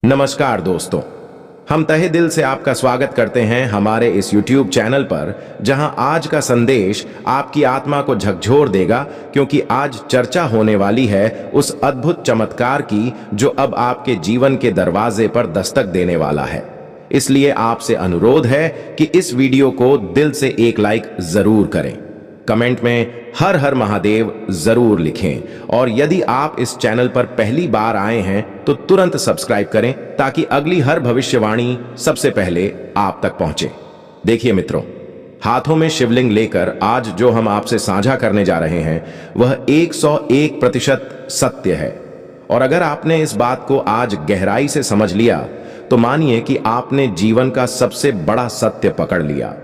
नमस्कार दोस्तों, हम तहे दिल से आपका स्वागत करते हैं हमारे इस YouTube चैनल पर, जहां आज का संदेश आपकी आत्मा को झकझोर देगा, क्योंकि आज चर्चा होने वाली है उस अद्भुत चमत्कार की जो अब आपके जीवन के दरवाजे पर दस्तक देने वाला है। इसलिए आपसे अनुरोध है कि इस वीडियो को दिल से एक लाइक जरूर करें, कमेंट में हर हर महादेव जरूर लिखें, और यदि आप इस चैनल पर पहली बार आए हैं तो तुरंत सब्सक्राइब करें ताकि अगली हर भविष्यवाणी सबसे पहले आप तक पहुंचे। देखिए मित्रों, हाथों में शिवलिंग लेकर आज जो हम आपसे साझा करने जा रहे हैं वह 101% सत्य है। और अगर आपने इस बात को आज गहराई से समझ लिया तो मानिए कि आपने जीवन का सबसे बड़ा सत्य पकड़ लिया।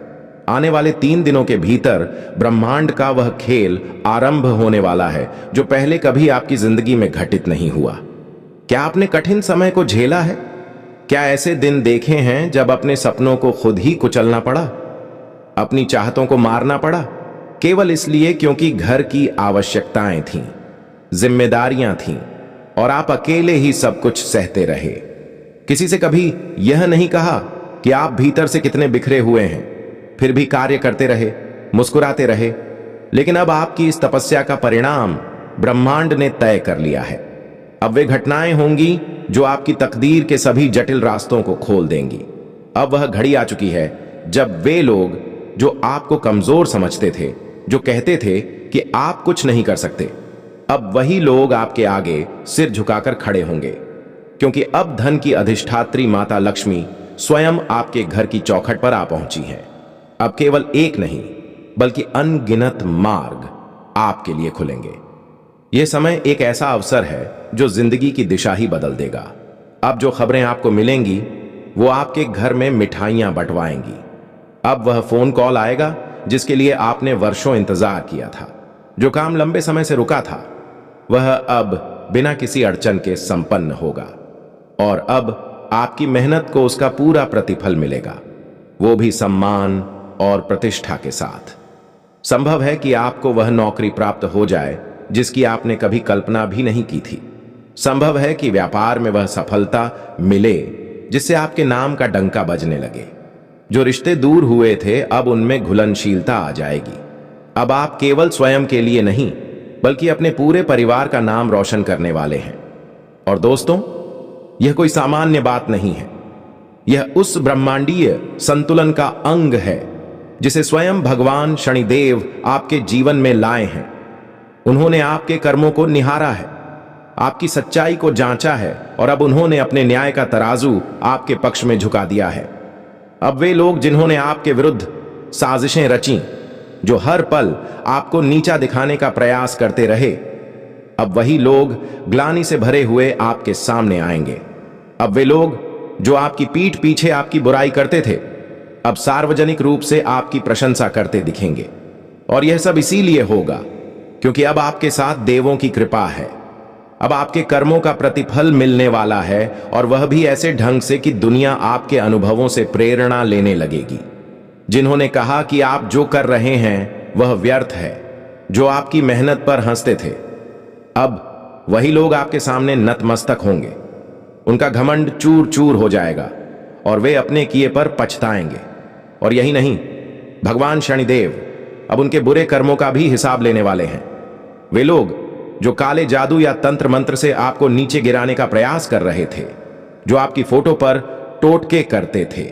आने वाले 3 दिनों के भीतर ब्रह्मांड का वह खेल आरंभ होने वाला है जो पहले कभी आपकी जिंदगी में घटित नहीं हुआ। क्या आपने कठिन समय को झेला है? क्या ऐसे दिन देखे हैं जब अपने सपनों को खुद ही कुचलना पड़ा, अपनी चाहतों को मारना पड़ा, केवल इसलिए क्योंकि घर की आवश्यकताएं थीं, जिम्मेदारियां थीं और आप अकेले ही सब कुछ सहते रहे? किसी से कभी यह नहीं कहा कि आप भीतर से कितने बिखरे हुए हैं, फिर भी कार्य करते रहे, मुस्कुराते रहे? लेकिन अब आपकी इस तपस्या का परिणाम ब्रह्मांड ने तय कर लिया है। अब वे घटनाएं होंगी जो आपकी तकदीर के सभी जटिल रास्तों को खोल देंगी। अब वह घड़ी आ चुकी है जब वे लोग जो आपको कमजोर समझते थे, जो कहते थे कि आप कुछ नहीं कर सकते, अब वही लोग आपके आगे सिर झुकाकर खड़े होंगे, क्योंकि अब धन की अधिष्ठात्री माता लक्ष्मी स्वयं आपके घर की चौखट पर आ पहुंची है। अब केवल एक नहीं बल्कि अनगिनत मार्ग आपके लिए खुलेंगे। यह समय एक ऐसा अवसर है जो जिंदगी की दिशा ही बदल देगा। अब जो खबरें आपको मिलेंगी वो आपके घर में मिठाइयां बंटवाएंगी। अब वह फोन कॉल आएगा जिसके लिए आपने वर्षों इंतजार किया था। जो काम लंबे समय से रुका था वह अब बिना किसी अड़चन के संपन्न होगा, और अब आपकी मेहनत को उसका पूरा प्रतिफल मिलेगा, वो भी सम्मान और प्रतिष्ठा के साथ। संभव है कि आपको वह नौकरी प्राप्त हो जाए जिसकी आपने कभी कल्पना भी नहीं की थी। संभव है कि व्यापार में वह सफलता मिले जिससे आपके नाम का डंका बजने लगे। जो रिश्ते दूर हुए थे अब उनमें घुलनशीलता आ जाएगी। अब आप केवल स्वयं के लिए नहीं बल्कि अपने पूरे परिवार का नाम रोशन करने वाले हैं। और दोस्तों, यह कोई सामान्य बात नहीं है, यह उस ब्रह्मांडीय संतुलन का अंग है जिसे स्वयं भगवान शनिदेव आपके जीवन में लाए हैं। उन्होंने आपके कर्मों को निहारा है, आपकी सच्चाई को जांचा है, और अब उन्होंने अपने न्याय का तराजू आपके पक्ष में झुका दिया है। अब वे लोग जिन्होंने आपके विरुद्ध साजिशें रची, जो हर पल आपको नीचा दिखाने का प्रयास करते रहे, अब वही लोग ग्लानि से भरे हुए आपके सामने आएंगे। अब वे लोग जो आपकी पीठ पीछे आपकी बुराई करते थे अब सार्वजनिक रूप से आपकी प्रशंसा करते दिखेंगे। और यह सब इसीलिए होगा क्योंकि अब आपके साथ देवों की कृपा है। अब आपके कर्मों का प्रतिफल मिलने वाला है, और वह भी ऐसे ढंग से कि दुनिया आपके अनुभवों से प्रेरणा लेने लगेगी। जिन्होंने कहा कि आप जो कर रहे हैं वह व्यर्थ है, जो आपकी मेहनत पर हंसते थे, अब वही लोग आपके सामने नतमस्तक होंगे। उनका घमंड चूर चूर हो जाएगा और वे अपने किए पर पछताएंगे। और यही नहीं, भगवान शनिदेव अब उनके बुरे कर्मों का भी हिसाब लेने वाले हैं। वे लोग जो काले जादू या तंत्र मंत्र से आपको नीचे गिराने का प्रयास कर रहे थे, जो आपकी फोटो पर टोटके करते थे,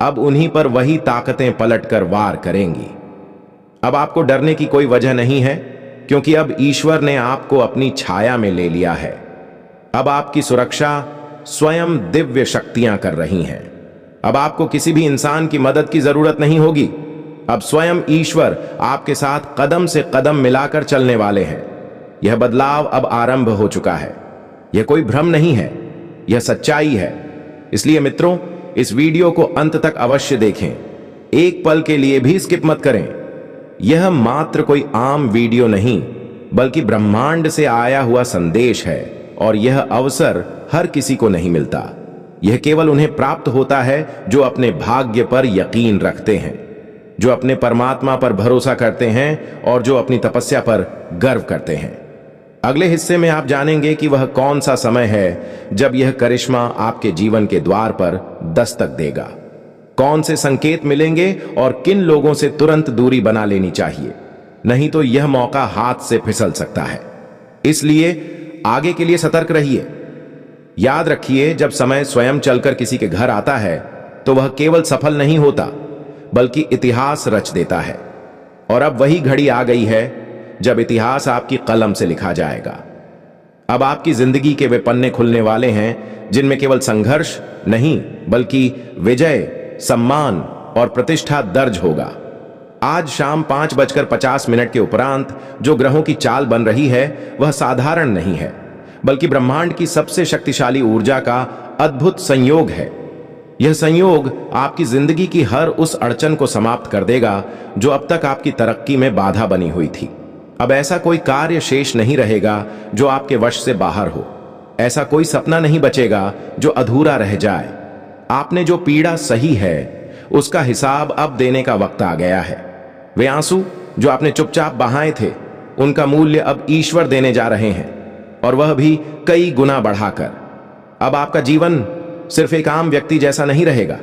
अब उन्हीं पर वही ताकतें पलटकर वार करेंगी। अब आपको डरने की कोई वजह नहीं है, क्योंकि अब ईश्वर ने आपको अपनी छाया में ले लिया है। अब आपकी सुरक्षा स्वयं दिव्य शक्तियां कर रही हैं। अब आपको किसी भी इंसान की मदद की जरूरत नहीं होगी। अब स्वयं ईश्वर आपके साथ कदम से कदम मिलाकर चलने वाले हैं। यह बदलाव अब आरंभ हो चुका है। यह कोई भ्रम नहीं है, यह सच्चाई है। इसलिए मित्रों, इस वीडियो को अंत तक अवश्य देखें, एक पल के लिए भी स्किप मत करें। यह मात्र कोई आम वीडियो नहीं बल्कि ब्रह्मांड से आया हुआ संदेश है, और यह अवसर हर किसी को नहीं मिलता। यह केवल उन्हें प्राप्त होता है जो अपने भाग्य पर यकीन रखते हैं, जो अपने परमात्मा पर भरोसा करते हैं और जो अपनी तपस्या पर गर्व करते हैं। अगले हिस्से में आप जानेंगे कि वह कौन सा समय है जब यह करिश्मा आपके जीवन के द्वार पर दस्तक देगा। कौन से संकेत मिलेंगे और किन लोगों से तुरंत दूरी बना लेनी चाहिए, नहीं तो यह मौका हाथ से फिसल सकता है। इसलिए आगे के लिए सतर्क रहिए। याद रखिए, जब समय स्वयं चलकर किसी के घर आता है तो वह केवल सफल नहीं होता बल्कि इतिहास रच देता है। और अब वही घड़ी आ गई है जब इतिहास आपकी कलम से लिखा जाएगा। अब आपकी जिंदगी के वे पन्ने खुलने वाले हैं जिनमें केवल संघर्ष नहीं बल्कि विजय, सम्मान और प्रतिष्ठा दर्ज होगा। आज शाम 5:50 के उपरांत जो ग्रहों की चाल बन रही है वह साधारण नहीं है बल्कि ब्रह्मांड की सबसे शक्तिशाली ऊर्जा का अद्भुत संयोग है। यह संयोग आपकी जिंदगी की हर उस अड़चन को समाप्त कर देगा जो अब तक आपकी तरक्की में बाधा बनी हुई थी। अब ऐसा कोई कार्य शेष नहीं रहेगा जो आपके वश से बाहर हो। ऐसा कोई सपना नहीं बचेगा जो अधूरा रह जाए। आपने जो पीड़ा सही है उसका हिसाब अब देने का वक्त आ गया है। वे आंसू जो आपने चुपचाप बहाए थे उनका मूल्य अब ईश्वर देने जा रहे हैं, और वह भी कई गुना बढ़ाकर। अब आपका जीवन सिर्फ एक आम व्यक्ति जैसा नहीं रहेगा।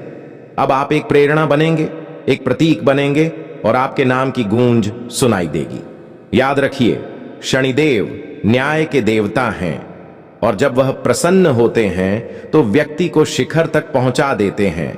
अब आप एक प्रेरणा बनेंगे, एक प्रतीक बनेंगे और आपके नाम की गूंज सुनाई देगी। याद रखिए, शनिदेव न्याय के देवता हैं और जब वह प्रसन्न होते हैं तो व्यक्ति को शिखर तक पहुंचा देते हैं।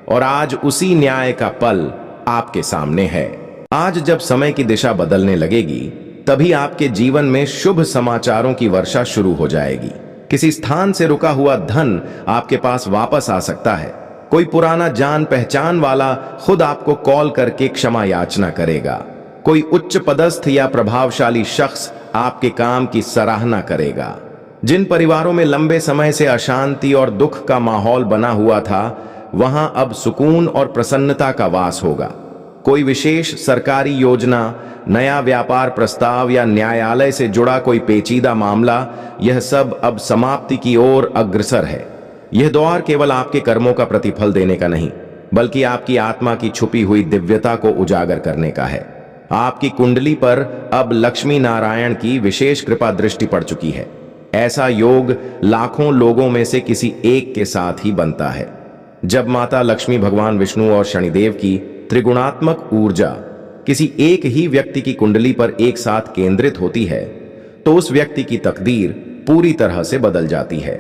और आज उसी न्याय का पल आपके सामने है। आज जब समय की दिशा बदलने लगेगी तभी आपके जीवन में शुभ समाचारों की वर्षा शुरू हो जाएगी। किसी स्थान से रुका हुआ धन आपके पास वापस आ सकता है। कोई पुराना जान पहचान वाला खुद आपको कॉल करके क्षमा याचना करेगा। कोई उच्च पदस्थ या प्रभावशाली शख्स आपके काम की सराहना करेगा। जिन परिवारों में लंबे समय से अशांति और दुख का माहौल बना हुआ था वहां अब सुकून और प्रसन्नता का वास होगा। कोई विशेष सरकारी योजना, नया व्यापार प्रस्ताव या न्यायालय से जुड़ा कोई पेचीदा मामला, यह सब अब समाप्ति की ओर अग्रसर है। यह दौर केवल आपके कर्मों का प्रतिफल देने का नहीं बल्कि आपकी आत्मा की छुपी हुई दिव्यता को उजागर करने का है। आपकी कुंडली पर अब लक्ष्मी नारायण की विशेष कृपा दृष्टि पड़ चुकी है। ऐसा योग लाखों लोगों में से किसी एक के साथ ही बनता है। जब माता लक्ष्मी, भगवान विष्णु और शनिदेव की त्रिगुणात्मक ऊर्जा किसी एक ही व्यक्ति की कुंडली पर एक साथ केंद्रित होती है तो उस व्यक्ति की तकदीर पूरी तरह से बदल जाती है।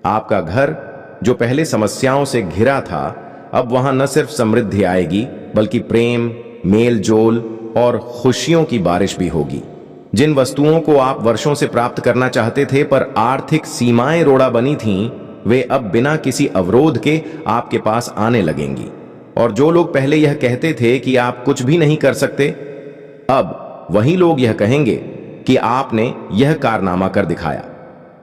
आपका घर जो पहले समस्याओं से घिरा था, अब वहां न सिर्फ समृद्धि आएगी बल्कि प्रेम, मेल जोल और खुशियों की बारिश भी होगी। जिन वस्तुओं को आप वर्षों से प्राप्त करना चाहते थे पर आर्थिक सीमाएं रोड़ा बनी थीं, वे अब बिना किसी अवरोध के आपके पास आने लगेंगी। और जो लोग पहले यह कहते थे कि आप कुछ भी नहीं कर सकते, अब वही लोग यह कहेंगे कि आपने यह कारनामा कर दिखाया।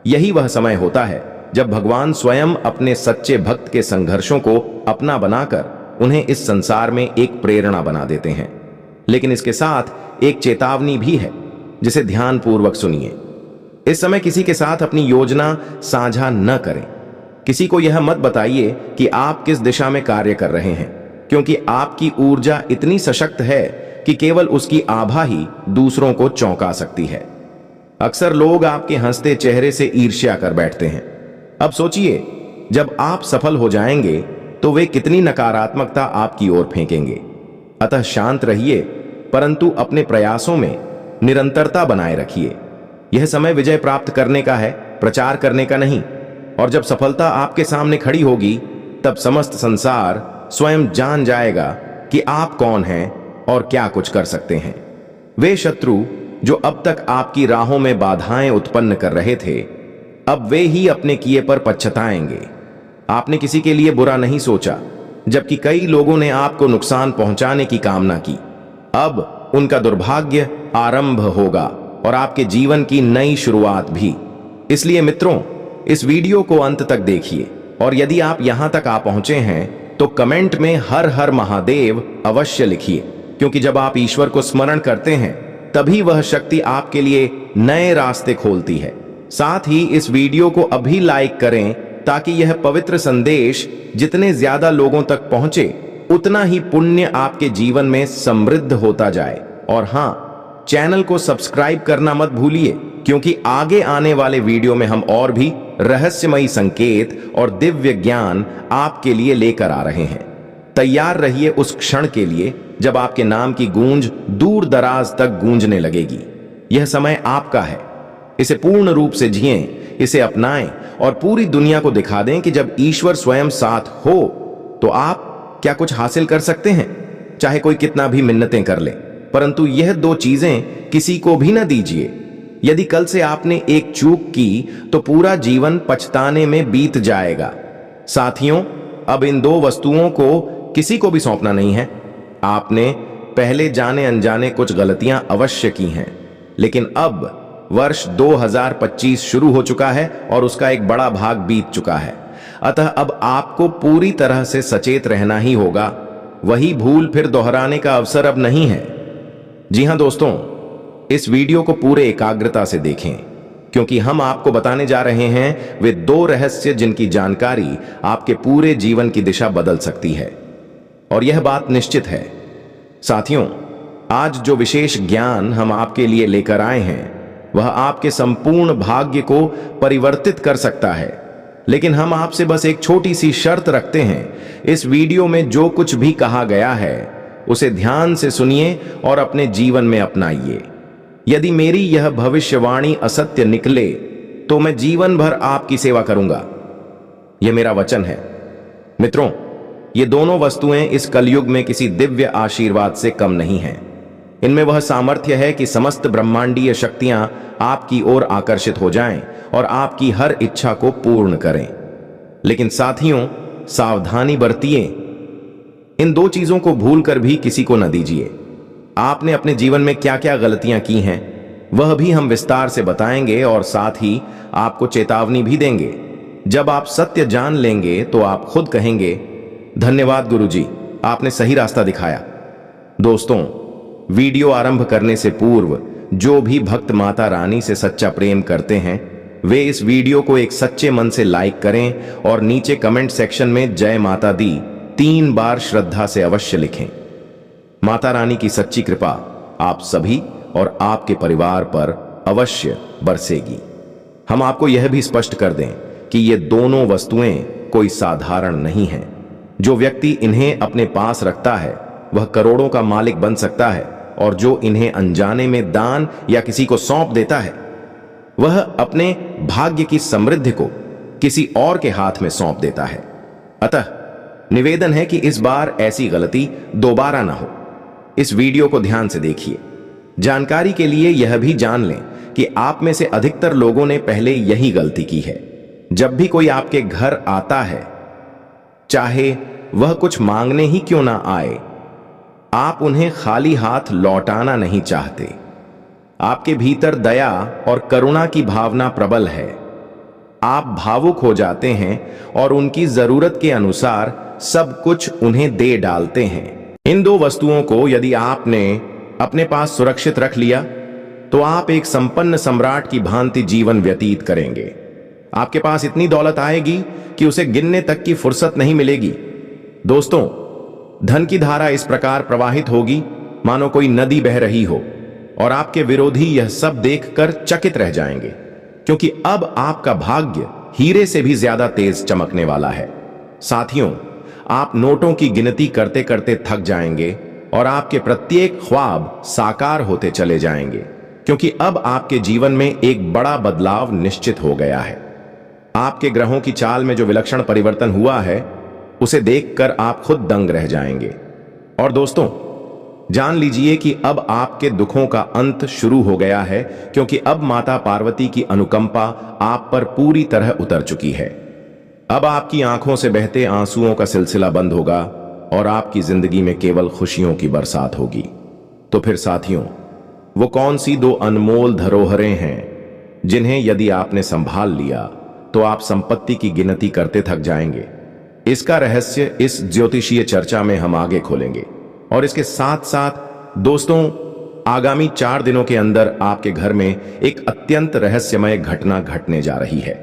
यही वह समय होता है जब भगवान स्वयं अपने सच्चे भक्त के संघर्षों को अपना बनाकर उन्हें इस संसार में एक प्रेरणा बना देते हैं। लेकिन इसके साथ एक चेतावनी भी है जिसे ध्यानपूर्वक सुनिए। इस समय किसी के साथ अपनी योजना साझा न करें। किसी को यह मत बताइए कि आप किस दिशा में कार्य कर रहे हैं, क्योंकि आपकी ऊर्जा इतनी सशक्त है कि केवल उसकी आभा ही दूसरों को चौंका सकती है। अक्सर लोग आपके हंसते चेहरे से ईर्ष्या कर बैठते हैं। अब सोचिए, जब आप सफल हो जाएंगे तो वे कितनी नकारात्मकता आपकी ओर फेंकेंगे। अतः शांत रहिए, परंतु अपने प्रयासों में निरंतरता बनाए रखिए। यह समय विजय प्राप्त करने का है, प्रचार करने का नहीं। और जब सफलता आपके सामने खड़ी होगी तब समस्त संसार स्वयं जान जाएगा कि आप कौन हैं और क्या कुछ कर सकते हैं। वे शत्रु जो अब तक आपकी राहों में बाधाएं उत्पन्न कर रहे थे, अब वे ही अपने किए पर पछताएंगे। आपने किसी के लिए बुरा नहीं सोचा, जबकि कई लोगों ने आपको नुकसान पहुंचाने की कामना की। अब उनका दुर्भाग्य आरंभ होगा और आपके जीवन की नई शुरुआत भी। इसलिए मित्रों, इस वीडियो को अंत तक देखिए और यदि आप यहां तक आ पहुंचे हैं तो कमेंट में हर हर महादेव अवश्य लिखिए, क्योंकि जब आप ईश्वर को स्मरण करते हैं तभी वह शक्ति आपके लिए नए रास्ते खोलती है। साथ ही इस वीडियो को अभी लाइक करें ताकि यह पवित्र संदेश जितने ज्यादा लोगों तक पहुंचे उतना ही पुण्य आपके जीवन में समृद्ध होता जाए। और हां, चैनल को सब्सक्राइब करना मत भूलिए क्योंकि आगे आने वाले वीडियो में हम और भी रहस्यमयी संकेत और दिव्य ज्ञान आपके लिए लेकर आ रहे हैं। तैयार रहिए उस क्षण के लिए जब आपके नाम की गूंज दूर दराज तक गूंजने लगेगी। यह समय आपका है। इसे पूर्ण रूप से जिएं, इसे अपनाएं और पूरी दुनिया को दिखा दें कि जब ईश्वर स्वयं साथ हो तो आप क्या कुछ हासिल कर सकते हैं, चाहे कोई कितना भी मिन्नतें कर ले। परंतु यह दो चीजें किसी को भी न दीजिए। यदि कल से आपने एक चूक की तो पूरा जीवन पछताने में बीत जाएगा। साथियों, अब इन दो वस्तुओं को किसी को भी सौंपना नहीं है। आपने पहले जाने अनजाने कुछ गलतियां अवश्य की हैं, लेकिन अब वर्ष 2025 शुरू हो चुका है और उसका एक बड़ा भाग बीत चुका है। अतः अब आपको पूरी तरह से सचेत रहना ही होगा। वही भूल फिर दोहराने का अवसर अब नहीं है। जी हां दोस्तों, इस वीडियो को पूरे एकाग्रता से देखें, क्योंकि हम आपको बताने जा रहे हैं वे दो रहस्य जिनकी जानकारी आपके पूरे जीवन की दिशा बदल सकती है। और यह बात निश्चित है। साथियों, आज जो विशेष ज्ञान हम आपके लिए लेकर आए हैं वह आपके संपूर्ण भाग्य को परिवर्तित कर सकता है। लेकिन हम आपसे बस एक छोटी सी शर्त रखते हैं। इस वीडियो में जो कुछ भी कहा गया है उसे ध्यान से सुनिए और अपने जीवन में अपनाइए। यदि मेरी यह भविष्यवाणी असत्य निकले तो मैं जीवन भर आपकी सेवा करूंगा। यह मेरा वचन है। मित्रों, ये दोनों वस्तुएं इस कलयुग में किसी दिव्य आशीर्वाद से कम नहीं हैं। इनमें वह सामर्थ्य है कि समस्त ब्रह्मांडीय शक्तियां आपकी ओर आकर्षित हो जाएं और आपकी हर इच्छा को पूर्ण करें। लेकिन साथियों, सावधानी बरतिए। इन दो चीजों को भूलकर भी किसी को न दीजिए। आपने अपने जीवन में क्या क्या गलतियां की हैं वह भी हम विस्तार से बताएंगे और साथ ही आपको चेतावनी भी देंगे। जब आप सत्य जान लेंगे तो आप खुद कहेंगे, धन्यवाद गुरुजी, आपने सही रास्ता दिखाया। दोस्तों, वीडियो आरंभ करने से पूर्व जो भी भक्त माता रानी से सच्चा प्रेम करते हैं वे इस वीडियो को एक सच्चे मन से लाइक करें और नीचे कमेंट सेक्शन में जय माता दी 3 बार श्रद्धा से अवश्य लिखें। माता रानी की सच्ची कृपा आप सभी और आपके परिवार पर अवश्य बरसेगी। हम आपको यह भी स्पष्ट कर दें कि ये दोनों वस्तुएं कोई साधारण नहीं हैं। जो व्यक्ति इन्हें अपने पास रखता है वह करोड़ों का मालिक बन सकता है, और जो इन्हें अनजाने में दान या किसी को सौंप देता है वह अपने भाग्य की समृद्धि को किसी और के हाथ में सौंप देता है। अतः निवेदन है कि इस बार ऐसी गलती दोबारा ना हो। इस वीडियो को ध्यान से देखिए। जानकारी के लिए यह भी जान लें कि आप में से अधिकतर लोगों ने पहले यही गलती की है। जब भी कोई आपके घर आता है, चाहे वह कुछ मांगने ही क्यों ना आए, आप उन्हें खाली हाथ लौटाना नहीं चाहते। आपके भीतर दया और करुणा की भावना प्रबल है। आप भावुक हो जाते हैं और उनकी जरूरत के अनुसार सब कुछ उन्हें दे डालते हैं। इन दो वस्तुओं को यदि आपने अपने पास सुरक्षित रख लिया तो आप एक संपन्न सम्राट की भांति जीवन व्यतीत करेंगे। आपके पास इतनी दौलत आएगी कि उसे गिनने तक की फुर्सत नहीं मिलेगी। दोस्तों, धन की धारा इस प्रकार प्रवाहित होगी मानो कोई नदी बह रही हो, और आपके विरोधी यह सब देखकर चकित रह जाएंगे, क्योंकि अब आपका भाग्य हीरे से भी ज्यादा तेज चमकने वाला है। साथियों, आप नोटों की गिनती करते करते थक जाएंगे और आपके प्रत्येक ख्वाब साकार होते चले जाएंगे, क्योंकि अब आपके जीवन में एक बड़ा बदलाव निश्चित हो गया है। आपके ग्रहों की चाल में जो विलक्षण परिवर्तन हुआ है उसे देखकर आप खुद दंग रह जाएंगे। और दोस्तों, जान लीजिए कि अब आपके दुखों का अंत शुरू हो गया है, क्योंकि अब माता पार्वती की अनुकंपा आप पर पूरी तरह उतर चुकी है। अब आपकी आंखों से बहते आंसुओं का सिलसिला बंद होगा और आपकी जिंदगी में केवल खुशियों की बरसात होगी। तो फिर साथियों, वो कौन सी दो अनमोल धरोहरें हैं जिन्हें यदि आपने संभाल लिया तो आप संपत्ति की गिनती करते थक जाएंगे? इसका रहस्य इस ज्योतिषीय चर्चा में हम आगे खोलेंगे। और इसके साथ साथ दोस्तों, आगामी 4 दिनों के अंदर आपके घर में एक अत्यंत रहस्यमय घटना घटने जा रही है।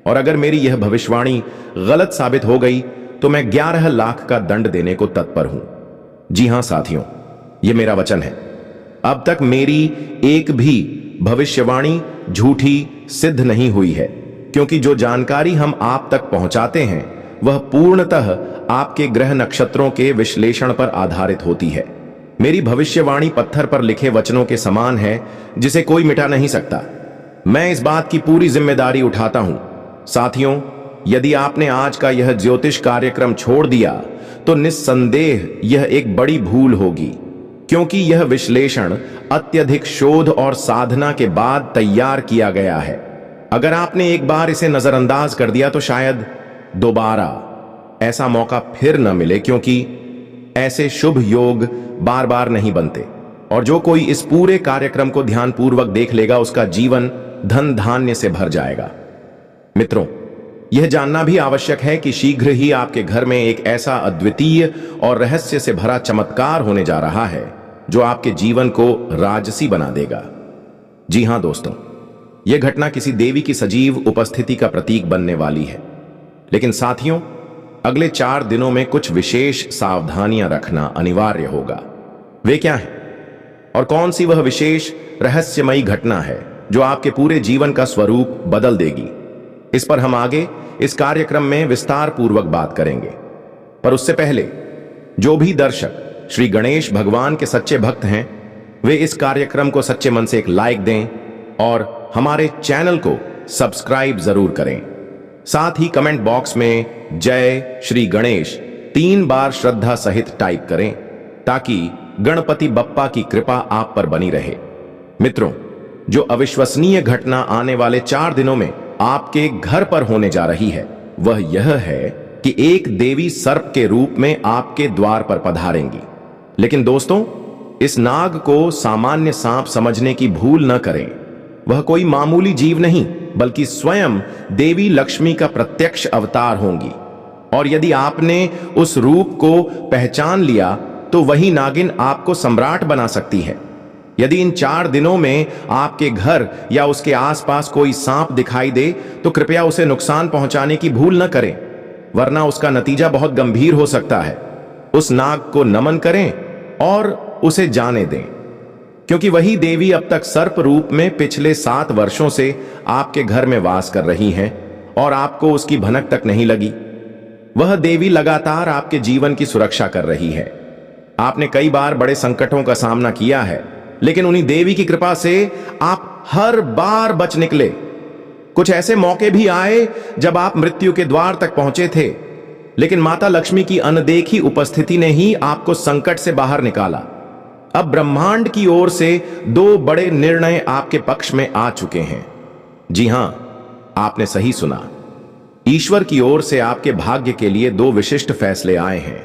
और अगर मेरी यह भविष्यवाणी गलत साबित हो गई तो मैं 11 लाख का दंड देने को तत्पर हूं। जी हां साथियों, यह मेरा वचन है। अब तक मेरी एक भी भविष्यवाणी झूठी सिद्ध नहीं हुई है, क्योंकि जो जानकारी हम आप तक पहुंचाते हैं वह पूर्णतः आपके ग्रह नक्षत्रों के विश्लेषण पर आधारित होती है। मेरी भविष्यवाणी पत्थर पर लिखे वचनों के समान है जिसे कोई मिटा नहीं सकता। मैं इस बात की पूरी जिम्मेदारी उठाता हूं। साथियों, यदि आपने आज का यह ज्योतिष कार्यक्रम छोड़ दिया तो निस्संदेह यह एक बड़ी भूल होगी, क्योंकि यह विश्लेषण अत्यधिक शोध और साधना के बाद तैयार किया गया है। अगर आपने एक बार इसे नजरअंदाज कर दिया तो शायद दोबारा ऐसा मौका फिर न मिले, क्योंकि ऐसे शुभ योग बार बार नहीं बनते। और जो कोई इस पूरे कार्यक्रम को ध्यानपूर्वक देख लेगा उसका जीवन धन धान्य से भर जाएगा। मित्रों, यह जानना भी आवश्यक है कि शीघ्र ही आपके घर में एक ऐसा अद्वितीय और रहस्य से भरा चमत्कार होने जा रहा है जो आपके जीवन को राजसी बना देगा। जी हां दोस्तों, यह घटना किसी देवी की सजीव उपस्थिति का प्रतीक बनने वाली है। लेकिन साथियों, अगले 4 दिनों में कुछ विशेष सावधानियां रखना अनिवार्य होगा। वे क्या हैं और कौन सी वह विशेष रहस्यमयी घटना है जो आपके पूरे जीवन का स्वरूप बदल देगी, इस पर हम आगे इस कार्यक्रम में विस्तार पूर्वक बात करेंगे। पर उससे पहले जो भी दर्शक श्री गणेश भगवान के सच्चे भक्त हैं वे इस कार्यक्रम को सच्चे मन से एक लाइक दें और हमारे चैनल को सब्सक्राइब जरूर करें। साथ ही कमेंट बॉक्स में जय श्री गणेश 3 बार श्रद्धा सहित टाइप करें ताकि गणपति बप्पा की कृपा आप पर बनी रहे। मित्रों, जो अविश्वसनीय घटना आने वाले 4 दिनों में आपके घर पर होने जा रही है वह यह है कि एक देवी सर्प के रूप में आपके द्वार पर पधारेंगी। लेकिन दोस्तों, इस नाग को सामान्य सांप समझने की भूल न करें। वह कोई मामूली जीव नहीं बल्कि स्वयं देवी लक्ष्मी का प्रत्यक्ष अवतार होंगी। और यदि आपने उस रूप को पहचान लिया तो वही नागिन आपको सम्राट बना सकती है। यदि इन 4 दिनों में आपके घर या उसके आसपास कोई सांप दिखाई दे तो कृपया उसे नुकसान पहुंचाने की भूल न करें, वरना उसका नतीजा बहुत गंभीर हो सकता है। उस नाग को नमन करें और उसे जाने दें, क्योंकि वही देवी अब तक सर्प रूप में पिछले 7 वर्षों से आपके घर में वास कर रही हैं और आपको उसकी भनक तक नहीं लगी। वह देवी लगातार आपके जीवन की सुरक्षा कर रही है। आपने कई बार बड़े संकटों का सामना किया है, लेकिन उन्हीं देवी की कृपा से आप हर बार बच निकले। कुछ ऐसे मौके भी आए जब आप मृत्यु के द्वार तक पहुंचे थे, लेकिन माता लक्ष्मी की अनदेखी उपस्थिति ने ही आपको संकट से बाहर निकाला। अब ब्रह्मांड की ओर से 2 बड़े निर्णय आपके पक्ष में आ चुके हैं। जी हां, आपने सही सुना। ईश्वर की ओर से आपके भाग्य के लिए 2 विशिष्ट फैसले आए हैं।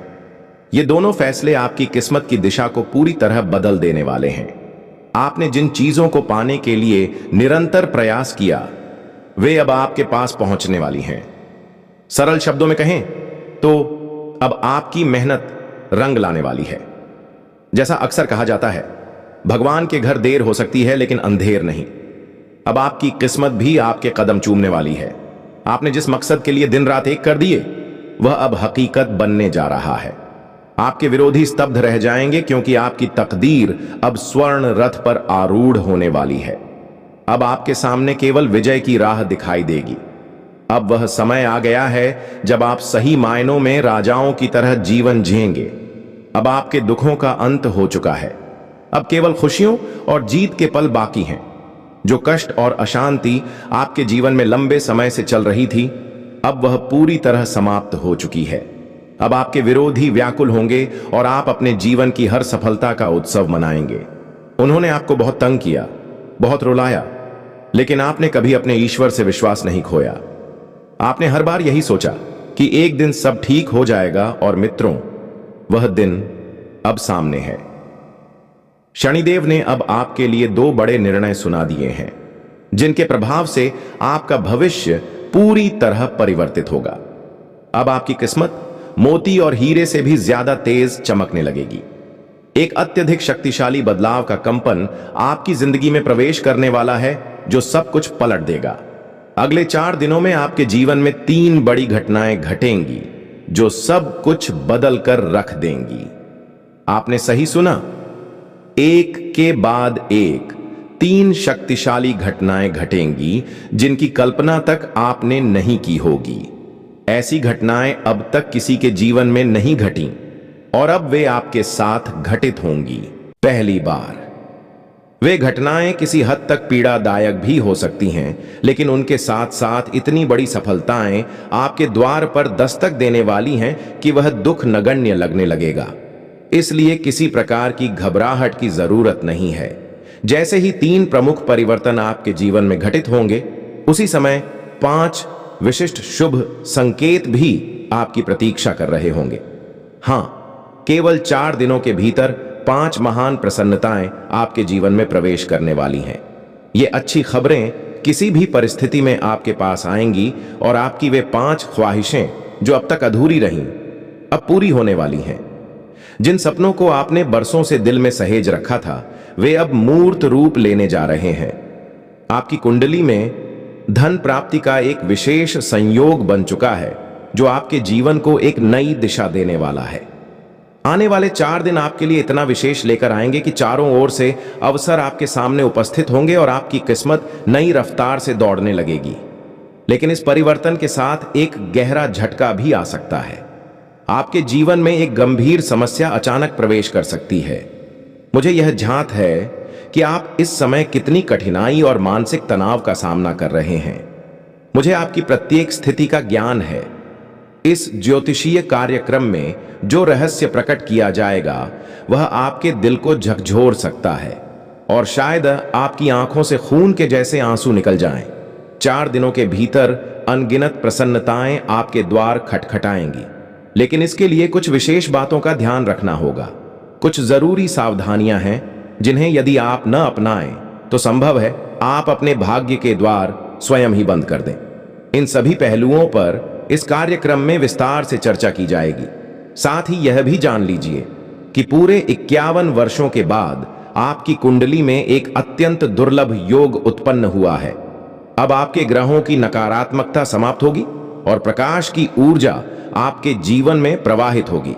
ये दोनों फैसले आपकी किस्मत की दिशा को पूरी तरह बदल देने वाले हैं। आपने जिन चीजों को पाने के लिए निरंतर प्रयास किया वे अब आपके पास पहुंचने वाली हैं। सरल शब्दों में कहें तो अब आपकी मेहनत रंग लाने वाली है। जैसा अक्सर कहा जाता है, भगवान के घर देर हो सकती है लेकिन अंधेर नहीं। अब आपकी किस्मत भी आपके कदम चूमने वाली है। आपने जिस मकसद के लिए दिन रात एक कर दिए वह अब हकीकत बनने जा रहा है। आपके विरोधी स्तब्ध रह जाएंगे, क्योंकि आपकी तकदीर अब स्वर्ण रथ पर आरूढ़ होने वाली है। अब आपके सामने केवल विजय की राह दिखाई देगी। अब वह समय आ गया है जब आप सही मायनों में राजाओं की तरह जीवन जिएंगे। अब आपके दुखों का अंत हो चुका है। अब केवल खुशियों और जीत के पल बाकी हैं। जो कष्ट और अशांति आपके जीवन में लंबे समय से चल रही थी, अब वह पूरी तरह समाप्त हो चुकी है। अब आपके विरोधी व्याकुल होंगे और आप अपने जीवन की हर सफलता का उत्सव मनाएंगे। उन्होंने आपको बहुत तंग किया, बहुत रुलाया, लेकिन आपने कभी अपने ईश्वर से विश्वास नहीं खोया। आपने हर बार यही सोचा कि एक दिन सब ठीक हो जाएगा, और मित्रों, वह दिन अब सामने है। शनिदेव ने अब आपके लिए 2 बड़े निर्णय सुना दिए हैं, जिनके प्रभाव से आपका भविष्य पूरी तरह परिवर्तित होगा। अब आपकी किस्मत मोती और हीरे से भी ज्यादा तेज चमकने लगेगी। एक अत्यधिक शक्तिशाली बदलाव का कंपन आपकी जिंदगी में प्रवेश करने वाला है, जो सब कुछ पलट देगा। अगले 4 दिनों में आपके जीवन में 3 बड़ी घटनाएं घटेंगी जो सब कुछ बदल कर रख देंगी। आपने सही सुना, एक के बाद एक 3 शक्तिशाली घटनाएं घटेंगी जिनकी कल्पना तक आपने नहीं की होगी। ऐसी घटनाएं अब तक किसी के जीवन में नहीं घटी और अब वे आपके साथ घटित होंगी पहली बार। वे घटनाएं किसी हद तक पीड़ादायक भी हो सकती हैं, लेकिन उनके साथ साथ इतनी बड़ी सफलताएं आपके द्वार पर दस्तक देने वाली हैं कि वह दुख नगण्य लगने लगेगा। इसलिए किसी प्रकार की घबराहट की जरूरत नहीं है। जैसे ही 3 प्रमुख परिवर्तन आपके जीवन में घटित होंगे, उसी समय 5 विशिष्ट शुभ संकेत भी आपकी प्रतीक्षा कर रहे होंगे। हां, केवल 4 दिनों के भीतर 5 महान प्रसन्नताएं आपके जीवन में प्रवेश करने वाली हैं। ये अच्छी खबरें किसी भी परिस्थिति में आपके पास आएंगी और आपकी वे 5 ख्वाहिशें जो अब तक अधूरी रहीं, अब पूरी होने वाली हैं। जिन सपनों को आपने बरसों से दिल में सहेज रखा था, वे अब मूर्त रूप लेने जा रहे हैं। आपकी कुंडली में धन प्राप्ति का एक विशेष संयोग बन चुका है, जो आपके जीवन को एक नई दिशा देने वाला है। आने वाले 4 दिन आपके लिए इतना विशेष लेकर आएंगे कि चारों ओर से अवसर आपके सामने उपस्थित होंगे और आपकी किस्मत नई रफ्तार से दौड़ने लगेगी। लेकिन इस परिवर्तन के साथ एक गहरा झटका भी आ सकता है। आपके जीवन में एक गंभीर समस्या अचानक प्रवेश कर सकती है। मुझे यह झांत है कि आप इस समय कितनी कठिनाई और मानसिक तनाव का सामना कर रहे हैं। मुझे आपकी प्रत्येक स्थिति का ज्ञान है। इस ज्योतिषीय कार्यक्रम में जो रहस्य प्रकट किया जाएगा, वह आपके दिल को झकझोर सकता है और शायद आपकी आंखों से खून के जैसे आंसू निकल जाएं। 4 दिनों के भीतर अनगिनत प्रसन्नताएं आपके द्वार खटखटाएंगी, लेकिन इसके लिए कुछ विशेष बातों का ध्यान रखना होगा। कुछ जरूरी सावधानियां हैं जिन्हें यदि आप न अपनाएं तो संभव है आप अपने भाग्य के द्वार स्वयं ही बंद कर दें। इन सभी पहलुओं पर इस कार्यक्रम में विस्तार से चर्चा की जाएगी। साथ ही यह भी जान लीजिए कि पूरे 51 वर्षों के बाद आपकी कुंडली में एक अत्यंत दुर्लभ योग उत्पन्न हुआ है। अब आपके ग्रहों की नकारात्मकता समाप्त होगी और प्रकाश की ऊर्जा आपके जीवन में प्रवाहित होगी।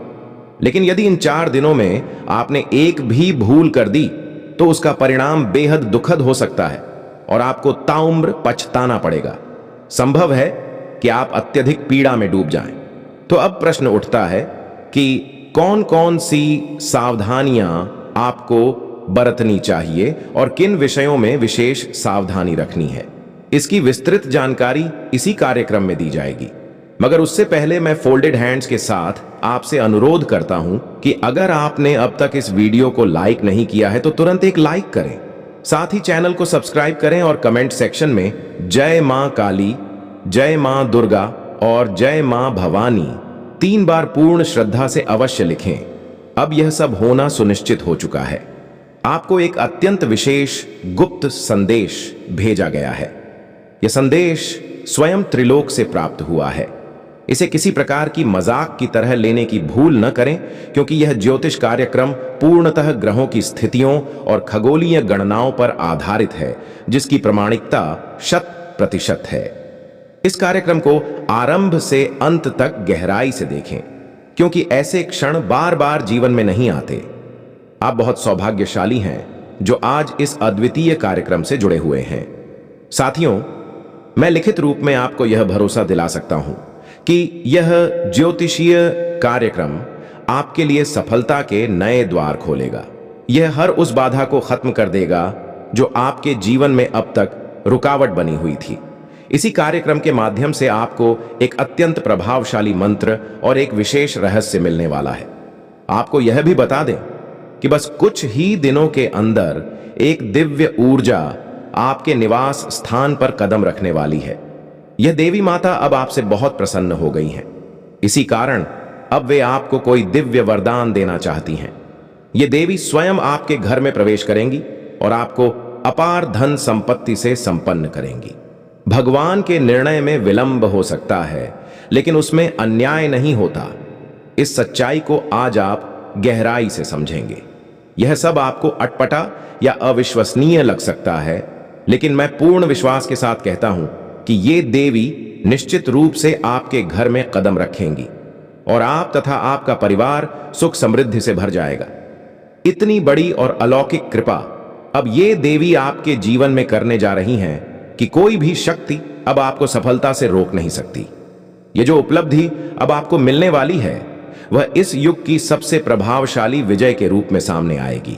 लेकिन यदि इन 4 दिनों में आपने एक भी भूल कर दी तो उसका परिणाम बेहद दुखद हो सकता है और आपको ताउम्र पछताना पड़ेगा। संभव है कि आप अत्यधिक पीड़ा में डूब जाएं। तो अब प्रश्न उठता है कि कौन कौन सी सावधानियां आपको बरतनी चाहिए और किन विषयों में विशेष सावधानी रखनी है। इसकी विस्तृत जानकारी इसी कार्यक्रम में दी जाएगी। मगर उससे पहले मैं फोल्डेड हैंड्स के साथ आपसे अनुरोध करता हूं कि अगर आपने अब तक इस वीडियो को लाइक नहीं किया है तो तुरंत एक लाइक करें। साथ ही चैनल को सब्सक्राइब करें और कमेंट सेक्शन में जय मां काली, जय मां दुर्गा और जय मां भवानी 3 बार पूर्ण श्रद्धा से अवश्य लिखें। अब यह सब होना सुनिश्चित हो चुका है। आपको एक अत्यंत विशेष गुप्त संदेश भेजा गया है। यह संदेश स्वयं त्रिलोक से प्राप्त हुआ है। इसे किसी प्रकार की मजाक की तरह लेने की भूल न करें, क्योंकि यह ज्योतिष कार्यक्रम पूर्णतः ग्रहों की स्थितियों और खगोलीय गणनाओं पर आधारित है, जिसकी प्रामाणिकता 100% है। इस कार्यक्रम को आरंभ से अंत तक गहराई से देखें, क्योंकि ऐसे क्षण बार बार जीवन में नहीं आते। आप बहुत सौभाग्यशाली हैं जो आज इस अद्वितीय कार्यक्रम से जुड़े हुए हैं। साथियों, मैं लिखित रूप में आपको यह भरोसा दिला सकता हूं कि यह ज्योतिषीय कार्यक्रम आपके लिए सफलता के नए द्वार खोलेगा। यह हर उस बाधा को खत्म कर देगा जो आपके जीवन में अब तक रुकावट बनी हुई थी। इसी कार्यक्रम के माध्यम से आपको एक अत्यंत प्रभावशाली मंत्र और एक विशेष रहस्य मिलने वाला है। आपको यह भी बता दें कि बस कुछ ही दिनों के अंदर एक दिव्य ऊर्जा आपके निवास स्थान पर कदम रखने वाली है। यह देवी माता अब आपसे बहुत प्रसन्न हो गई हैं। इसी कारण अब वे आपको कोई दिव्य वरदान देना चाहती हैं। ये देवी स्वयं आपके घर में प्रवेश करेंगी और आपको अपार धन संपत्ति से संपन्न करेंगी। भगवान के निर्णय में विलंब हो सकता है, लेकिन उसमें अन्याय नहीं होता। इस सच्चाई को आज आप गहराई से समझेंगे। यह सब आपको अटपटा या अविश्वसनीय लग सकता है, लेकिन मैं पूर्ण विश्वास के साथ कहता हूं कि ये देवी निश्चित रूप से आपके घर में कदम रखेंगी और आप तथा आपका परिवार सुख समृद्धि से भर जाएगा। इतनी बड़ी और अलौकिक कृपा अब ये देवी आपके जीवन में करने जा रही हैं कि कोई भी शक्ति अब आपको सफलता से रोक नहीं सकती। ये जो उपलब्धि अब आपको मिलने वाली है वह इस युग की सबसे प्रभावशाली विजय के रूप में सामने आएगी।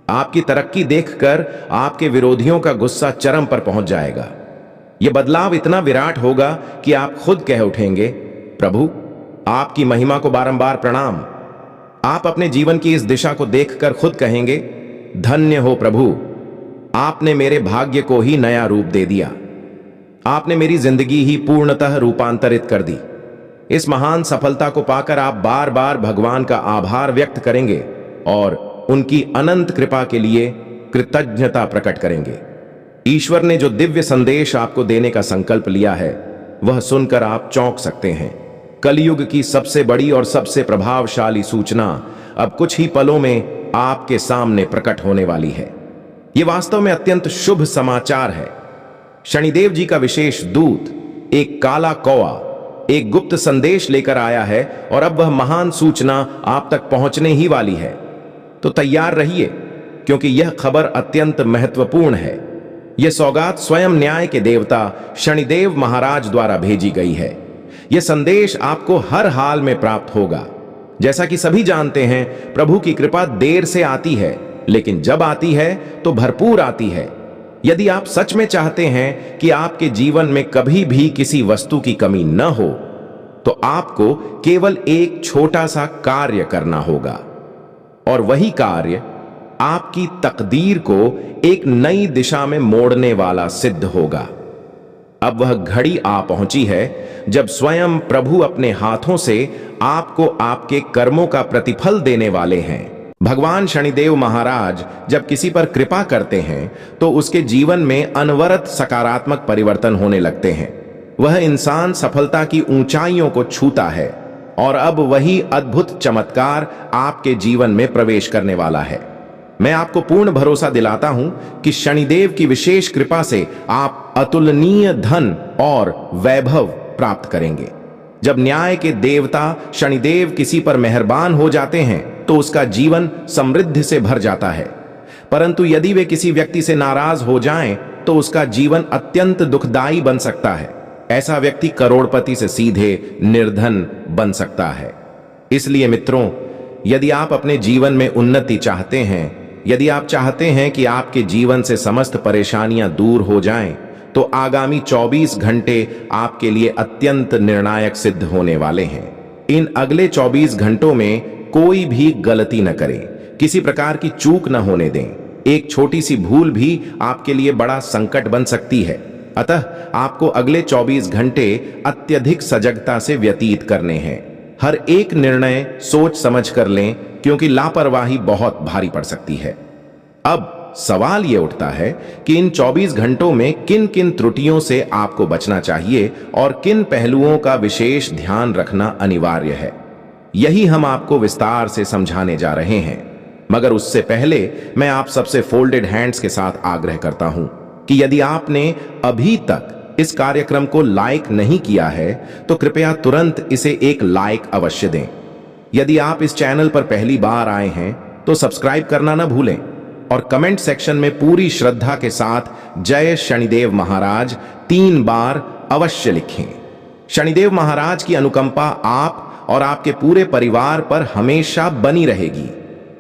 आपकी तरक्की देखकर आपके विरोधियों का गुस्सा चरम पर पहुंच जाएगा। यह बदलाव इतना विराट होगा कि आप खुद कह उठेंगे, प्रभु आपकी महिमा को बारंबार प्रणाम। आप अपने जीवन की इस दिशा को देखकर खुद कहेंगे, धन्य हो प्रभु, आपने मेरे भाग्य को ही नया रूप दे दिया। आपने मेरी जिंदगी ही पूर्णतः रूपांतरित कर दी। इस महान सफलता को पाकर आप बार बार भगवान का आभार व्यक्त करेंगे और उनकी अनंत कृपा के लिए कृतज्ञता प्रकट करेंगे। ईश्वर ने जो दिव्य संदेश आपको देने का संकल्प लिया है वह सुनकर आप चौंक सकते हैं। कलयुग की सबसे बड़ी और सबसे प्रभावशाली सूचना अब कुछ ही पलों में आपके सामने प्रकट होने वाली है। यह वास्तव में अत्यंत शुभ समाचार है। शनिदेव जी का विशेष दूत एक काला कौवा एक गुप्त संदेश लेकर आया है और अब वह महान सूचना आप तक पहुंचने ही वाली है। तो तैयार रहिए, क्योंकि यह खबर अत्यंत महत्वपूर्ण है। यह सौगात स्वयं न्याय के देवता शनिदेव महाराज द्वारा भेजी गई है। यह संदेश आपको हर हाल में प्राप्त होगा। जैसा कि सभी जानते हैं, प्रभु की कृपा देर से आती है, लेकिन जब आती है तो भरपूर आती है। यदि आप सच में चाहते हैं कि आपके जीवन में कभी भी किसी वस्तु की कमी न हो, तो आपको केवल एक छोटा सा कार्य करना होगा, और वही कार्य आपकी तकदीर को एक नई दिशा में मोड़ने वाला सिद्ध होगा। अब वह घड़ी आ पहुंची है जब स्वयं प्रभु अपने हाथों से आपको आपके कर्मों का प्रतिफल देने वाले हैं। भगवान शनिदेव महाराज जब किसी पर कृपा करते हैं तो उसके जीवन में अनवरत सकारात्मक परिवर्तन होने लगते हैं। वह इंसान सफलता की ऊंचाइयों को छूता है और अब वही अद्भुत चमत्कार आपके जीवन में प्रवेश करने वाला है। मैं आपको पूर्ण भरोसा दिलाता हूं कि शनिदेव की विशेष कृपा से आप अतुलनीय धन और वैभव प्राप्त करेंगे। जब न्याय के देवता शनिदेव किसी पर मेहरबान हो जाते हैं तो उसका जीवन समृद्धि से भर जाता है, परंतु यदि वे किसी व्यक्ति से नाराज हो जाएं तो उसका जीवन अत्यंत दुखदायी बन सकता है। ऐसा व्यक्ति करोड़पति से सीधे निर्धन बन सकता है। इसलिए मित्रों, यदि आप अपने जीवन में उन्नति चाहते हैं, यदि आप चाहते हैं कि आपके जीवन से समस्त परेशानियां दूर हो जाएं, तो आगामी 24 घंटे आपके लिए अत्यंत निर्णायक सिद्ध होने वाले हैं। इन अगले 24 घंटों में कोई भी गलती न करें, किसी प्रकार की चूक न होने दें। एक छोटी सी भूल भी आपके लिए बड़ा संकट बन सकती है। अतः आपको अगले 24 घंटे अत्यधिक सजगता से व्यतीत करने हैं। हर एक निर्णय सोच समझ कर लें, क्योंकि लापरवाही बहुत भारी पड़ सकती है। अब सवाल यह उठता है कि इन 24 घंटों में किन किन त्रुटियों से आपको बचना चाहिए और किन पहलुओं का विशेष ध्यान रखना अनिवार्य है। यही हम आपको विस्तार से समझाने जा रहे हैं। मगर उससे पहले मैं आप सबसे फोल्डेड हैंड्स के साथ आग्रह करता हूं कि यदि आपने अभी तक इस कार्यक्रम को लाइक नहीं किया है तो कृपया तुरंत इसे एक लाइक अवश्य दें। यदि आप इस चैनल पर पहली बार आए हैं तो सब्सक्राइब करना न भूलें और कमेंट सेक्शन में पूरी श्रद्धा के साथ जय शनिदेव महाराज 3 बार अवश्य लिखें। शनिदेव महाराज की अनुकंपा आप और आपके पूरे परिवार पर हमेशा बनी रहेगी।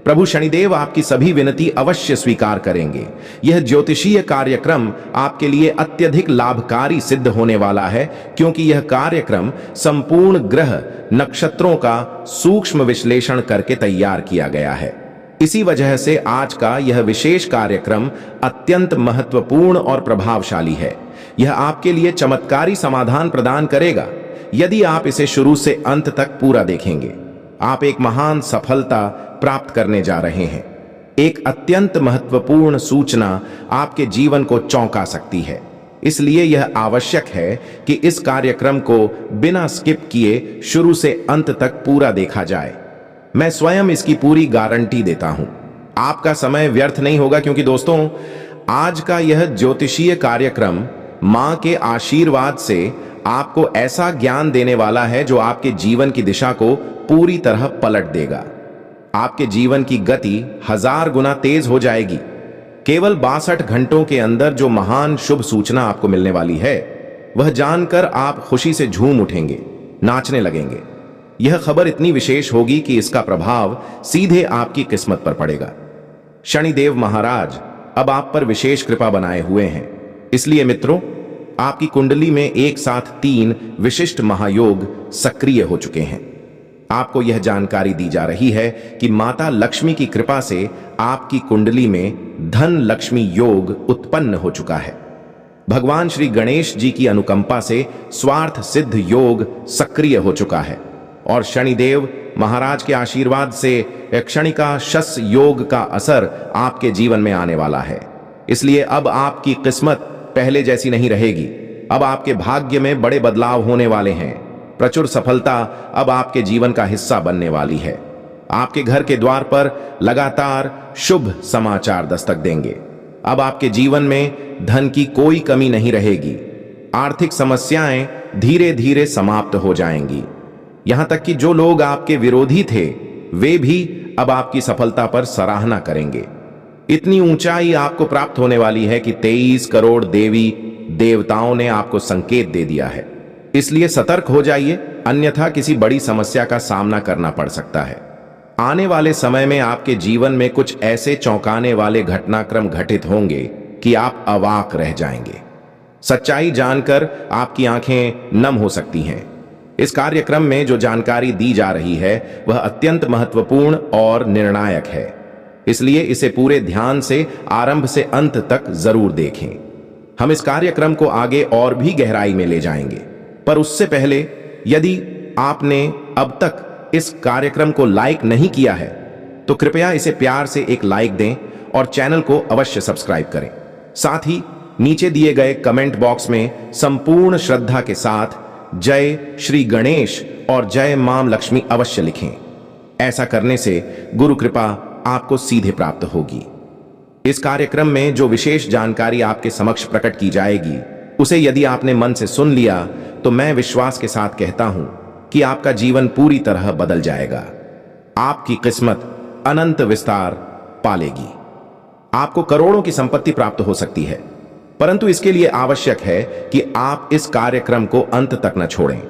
प्रभु शनिदेव आपकी सभी विनती अवश्य स्वीकार करेंगे। यह ज्योतिषीय कार्यक्रम आपके लिए अत्यधिक लाभकारी सिद्ध होने वाला है, क्योंकि यह कार्यक्रम संपूर्ण ग्रह नक्षत्रों का सूक्ष्म विश्लेषण करके तैयार किया गया है। इसी वजह से आज का यह विशेष कार्यक्रम अत्यंत महत्वपूर्ण और प्रभावशाली है। यह आपके लिए चमत्कारी समाधान प्रदान करेगा। यदि आप इसे शुरू से अंत तक पूरा देखेंगे, आप एक महान सफलता प्राप्त करने जा रहे हैं। एक अत्यंत महत्वपूर्ण सूचना आपके जीवन को चौंका सकती है। इसलिए यह आवश्यक है कि इस कार्यक्रम को बिना स्किप किए शुरू से अंत तक पूरा देखा जाए। मैं स्वयं इसकी पूरी गारंटी देता हूं। आपका समय व्यर्थ नहीं होगा, क्योंकि दोस्तों, आज का यह ज्योतिषीय कार्यक्रम मां के आशीर्वाद से आपको ऐसा ज्ञान देने वाला है जो आपके जीवन की दिशा को पूरी तरह पलट देगा। आपके जीवन की गति 1000 गुना तेज हो जाएगी। केवल 62 घंटों के अंदर जो महान शुभ सूचना आपको मिलने वाली है, वह जानकर आप खुशी से झूम उठेंगे, नाचने लगेंगे। यह खबर इतनी विशेष होगी कि इसका प्रभाव सीधे आपकी किस्मत पर पड़ेगा। शनिदेव महाराज अब आप पर विशेष कृपा बनाए हुए हैं। इसलिए मित्रों, आपकी कुंडली में एक साथ 3 विशिष्ट महायोग सक्रिय हो चुके हैं। आपको यह जानकारी दी जा रही है कि माता लक्ष्मी की कृपा से आपकी कुंडली में धन लक्ष्मी योग उत्पन्न हो चुका है। भगवान श्री गणेश जी की अनुकंपा से स्वार्थ सिद्ध योग सक्रिय हो चुका है और शनिदेव महाराज के आशीर्वाद से क्षणिका शस योग का असर आपके जीवन में आने वाला है। इसलिए अब आपकी किस्मत पहले जैसी नहीं रहेगी। अब आपके भाग्य में बड़े बदलाव होने वाले हैं। प्रचुर सफलता अब आपके जीवन का हिस्सा बनने वाली है। आपके घर के द्वार पर लगातार शुभ समाचार दस्तक देंगे। अब आपके जीवन में धन की कोई कमी नहीं रहेगी। आर्थिक समस्याएं धीरे धीरे समाप्त हो जाएंगी। यहां तक कि जो लोग आपके विरोधी थे, वे भी अब आपकी सफलता पर सराहना करेंगे। इतनी ऊंचाई आपको प्राप्त होने वाली है कि 23 करोड़ देवी देवताओं ने आपको संकेत दे दिया है। इसलिए सतर्क हो जाइए, अन्यथा किसी बड़ी समस्या का सामना करना पड़ सकता है। आने वाले समय में आपके जीवन में कुछ ऐसे चौंकाने वाले घटनाक्रम घटित होंगे कि आप अवाक रह जाएंगे। सच्चाई जानकर आपकी आंखें नम हो सकती हैं। इस कार्यक्रम में जो जानकारी दी जा रही है वह अत्यंत महत्वपूर्ण और निर्णायक है। इसलिए इसे पूरे ध्यान से आरंभ से अंत तक जरूर देखें। हम इस कार्यक्रम को आगे और भी गहराई में ले जाएंगे, पर उससे पहले यदि आपने अब तक इस कार्यक्रम को लाइक नहीं किया है तो कृपया इसे प्यार से एक लाइक दें और चैनल को अवश्य सब्सक्राइब करें। साथ ही नीचे दिए गए कमेंट बॉक्स में संपूर्ण श्रद्धा के साथ जय श्री गणेश और जय मां लक्ष्मी अवश्य लिखें। ऐसा करने से गुरु कृपा आपको सीधे प्राप्त होगी। इस कार्यक्रम में जो विशेष जानकारी आपके समक्ष प्रकट की जाएगी, उसे यदि आपने मन से सुन लिया तो मैं विश्वास के साथ कहता हूं कि आपका जीवन पूरी तरह बदल जाएगा। आपकी किस्मत अनंत विस्तार पालेगी। आपको करोड़ों की संपत्ति प्राप्त हो सकती है, परंतु इसके लिए आवश्यक है कि आप इस कार्यक्रम को अंत तक न छोड़ें।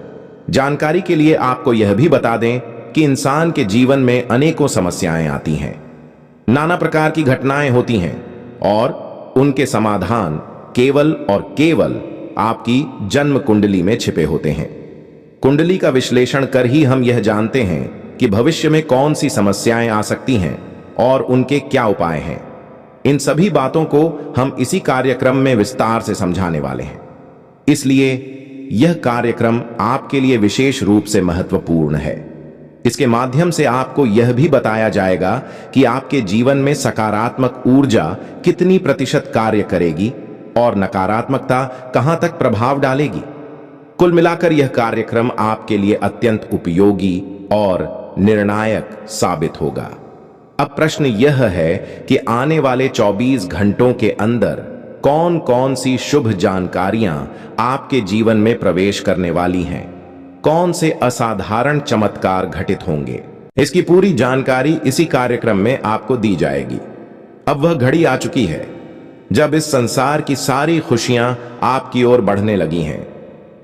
जानकारी के लिए आपको यह भी बता दें कि इंसान के जीवन में अनेकों समस्याएं आती हैं, नाना प्रकार की घटनाएं होती हैं और उनके समाधान केवल और केवल आपकी जन्म कुंडली में छिपे होते हैं। कुंडली का विश्लेषण कर ही हम यह जानते हैं कि भविष्य में कौन सी समस्याएं आ सकती हैं और उनके क्या उपाय हैं। इन सभी बातों को हम इसी कार्यक्रम में विस्तार से समझाने वाले हैं। इसलिए यह कार्यक्रम आपके लिए विशेष रूप से महत्वपूर्ण है। इसके माध्यम से आपको यह भी बताया जाएगा कि आपके जीवन में सकारात्मक ऊर्जा कितनी प्रतिशत कार्य करेगी और नकारात्मकता कहां तक प्रभाव डालेगी। कुल मिलाकर यह कार्यक्रम आपके लिए अत्यंत उपयोगी और निर्णायक साबित होगा। अब प्रश्न यह है कि आने वाले 24 घंटों के अंदर कौन कौन सी शुभ जानकारियां आपके जीवन में प्रवेश करने वाली हैं, कौन से असाधारण चमत्कार घटित होंगे। इसकी पूरी जानकारी इसी कार्यक्रम में आपको दी जाएगी। अब वह घड़ी आ चुकी है जब इस संसार की सारी खुशियां आपकी ओर बढ़ने लगी हैं,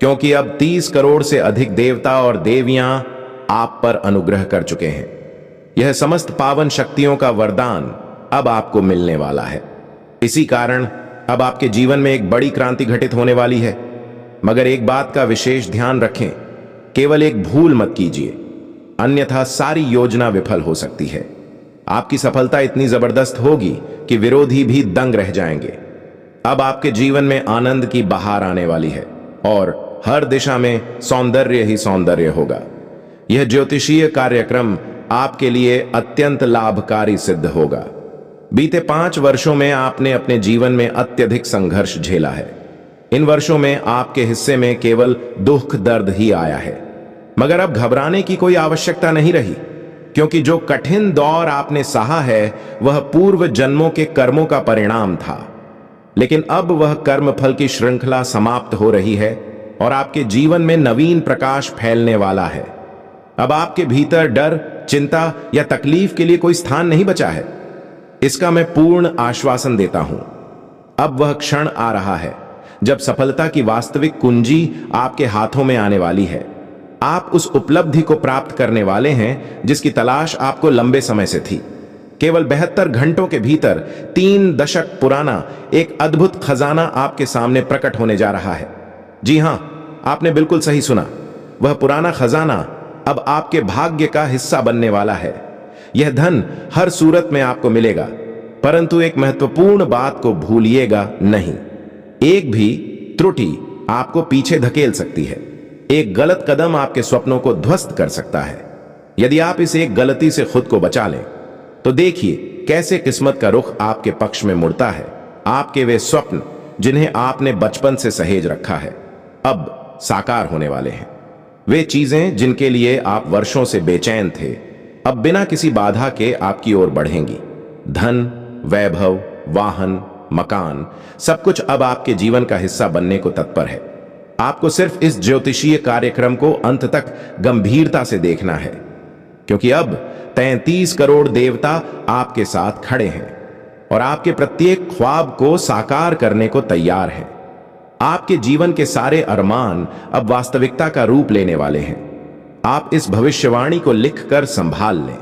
क्योंकि अब 30 करोड़ से अधिक देवता और देवियां आप पर अनुग्रह कर चुके हैं। यह समस्त पावन शक्तियों का वरदान अब आपको मिलने वाला है। इसी कारण अब आपके जीवन में एक बड़ी क्रांति घटित होने वाली है। मगर एक बात का विशेष ध्यान रखें, केवल एक भूल मत कीजिए, अन्यथा सारी योजना विफल हो सकती है। आपकी सफलता इतनी जबरदस्त होगी कि विरोधी भी दंग रह जाएंगे। अब आपके जीवन में आनंद की बहार आने वाली है और हर दिशा में सौंदर्य ही सौंदर्य होगा। यह ज्योतिषीय कार्यक्रम आपके लिए अत्यंत लाभकारी सिद्ध होगा। बीते 5 वर्षों में आपने अपने जीवन में अत्यधिक संघर्ष झेला है। इन वर्षों में आपके हिस्से में केवल दुख दर्द ही आया है, मगर अब घबराने की कोई आवश्यकता नहीं रही, क्योंकि जो कठिन दौर आपने सहा है वह पूर्व जन्मों के कर्मों का परिणाम था। लेकिन अब वह कर्म फल की श्रृंखला समाप्त हो रही है और आपके जीवन में नवीन प्रकाश फैलने वाला है। अब आपके भीतर डर, चिंता या तकलीफ के लिए कोई स्थान नहीं बचा है। इसका मैं पूर्ण आश्वासन देता हूं। अब वह क्षण आ रहा है जब सफलता की वास्तविक कुंजी आपके हाथों में आने वाली है। आप उस उपलब्धि को प्राप्त करने वाले हैं जिसकी तलाश आपको लंबे समय से थी। केवल 72 घंटों के भीतर 3 दशक पुराना एक अद्भुत खजाना आपके सामने प्रकट होने जा रहा है। जी हां, आपने बिल्कुल सही सुना। वह पुराना खजाना अब आपके भाग्य का हिस्सा बनने वाला है। यह धन हर सूरत में आपको मिलेगा, परंतु एक महत्वपूर्ण बात को भूलिएगा नहीं। एक भी त्रुटि आपको पीछे धकेल सकती है। एक गलत कदम आपके स्वप्नों को ध्वस्त कर सकता है। यदि आप इस एक गलती से खुद को बचा लें तो देखिए कैसे किस्मत का रुख आपके पक्ष में मुड़ता है। आपके वे स्वप्न जिन्हें आपने बचपन से सहेज रखा है अब साकार होने वाले हैं। वे चीजें जिनके लिए आप वर्षों से बेचैन थे अब बिना किसी बाधा के आपकी ओर बढ़ेंगी। धन, वैभव, वाहन, मकान, सब कुछ अब आपके जीवन का हिस्सा बनने को तत्पर है। आपको सिर्फ इस ज्योतिषीय कार्यक्रम को अंत तक गंभीरता से देखना है, क्योंकि अब 33 करोड़ देवता आपके साथ खड़े हैं और आपके प्रत्येक ख्वाब को साकार करने को तैयार हैं। आपके जीवन के सारे अरमान अब वास्तविकता का रूप लेने वाले हैं। आप इस भविष्यवाणी को लिखकर संभाल लें।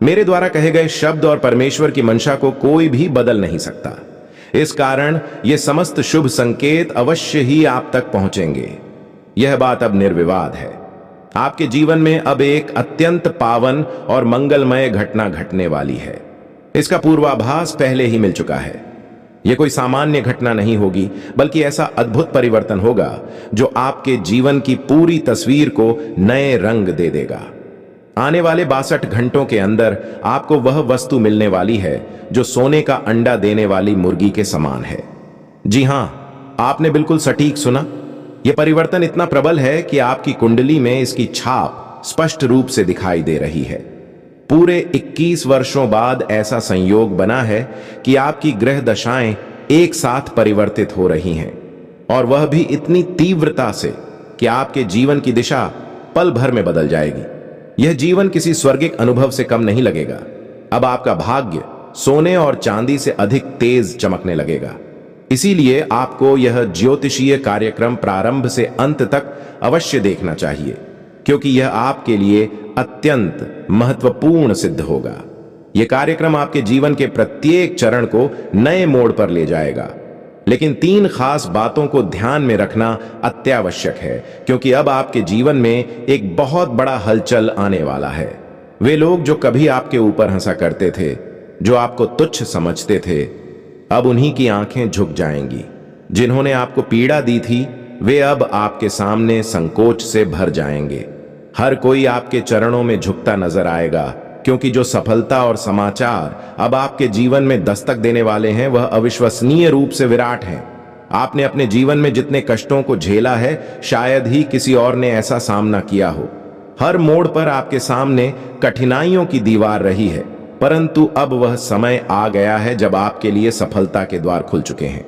मेरे द्वारा कहे गए शब्द और परमेश्वर की मंशा को कोई भी बदल नहीं सकता। इस कारण ये समस्त शुभ संकेत अवश्य ही आप तक पहुंचेंगे। यह बात अब निर्विवाद है। आपके जीवन में अब एक अत्यंत पावन और मंगलमय घटना घटने वाली है। इसका पूर्वाभास पहले ही मिल चुका है। यह कोई सामान्य घटना नहीं होगी, बल्कि ऐसा अद्भुत परिवर्तन होगा जो आपके जीवन की पूरी तस्वीर को नए रंग दे देगा। आने वाले 62 घंटों के अंदर आपको वह वस्तु मिलने वाली है जो सोने का अंडा देने वाली मुर्गी के समान है। जी हां, आपने बिल्कुल सटीक सुना। यह परिवर्तन इतना प्रबल है कि आपकी कुंडली में इसकी छाप स्पष्ट रूप से दिखाई दे रही है। पूरे 21 वर्षों बाद ऐसा संयोग बना है कि आपकी ग्रह दशाएं एक साथ परिवर्तित हो रही हैं, और वह भी इतनी तीव्रता से कि आपके जीवन की दिशा पल भर में बदल जाएगी। यह जीवन किसी स्वर्गिक अनुभव से कम नहीं लगेगा। अब आपका भाग्य सोने और चांदी से अधिक तेज चमकने लगेगा। इसीलिए आपको यह ज्योतिषीय कार्यक्रम प्रारंभ से अंत तक अवश्य देखना चाहिए, क्योंकि यह आपके लिए अत्यंत महत्वपूर्ण सिद्ध होगा। यह कार्यक्रम आपके जीवन के प्रत्येक चरण को नए मोड़ पर ले जाएगा। लेकिन 3 खास बातों को ध्यान में रखना अत्यावश्यक है, क्योंकि अब आपके जीवन में एक बहुत बड़ा हलचल आने वाला है। वे लोग जो कभी आपके ऊपर हंसा करते थे, जो आपको तुच्छ समझते थे, अब उन्हीं की आंखें झुक जाएंगी। जिन्होंने आपको पीड़ा दी थी, वे अब आपके सामने संकोच से भर जाएंगे। हर कोई आपके चरणों में झुकता नजर आएगा, क्योंकि जो सफलता और समाचार अब आपके जीवन में दस्तक देने वाले हैं वह अविश्वसनीय रूप से विराट हैं। आपने अपने जीवन में जितने कष्टों को झेला है, शायद ही किसी और ने ऐसा सामना किया हो। हर मोड़ पर आपके सामने कठिनाइयों की दीवार रही है, परंतु अब वह समय आ गया है जब आपके लिए सफलता के द्वार खुल चुके हैं।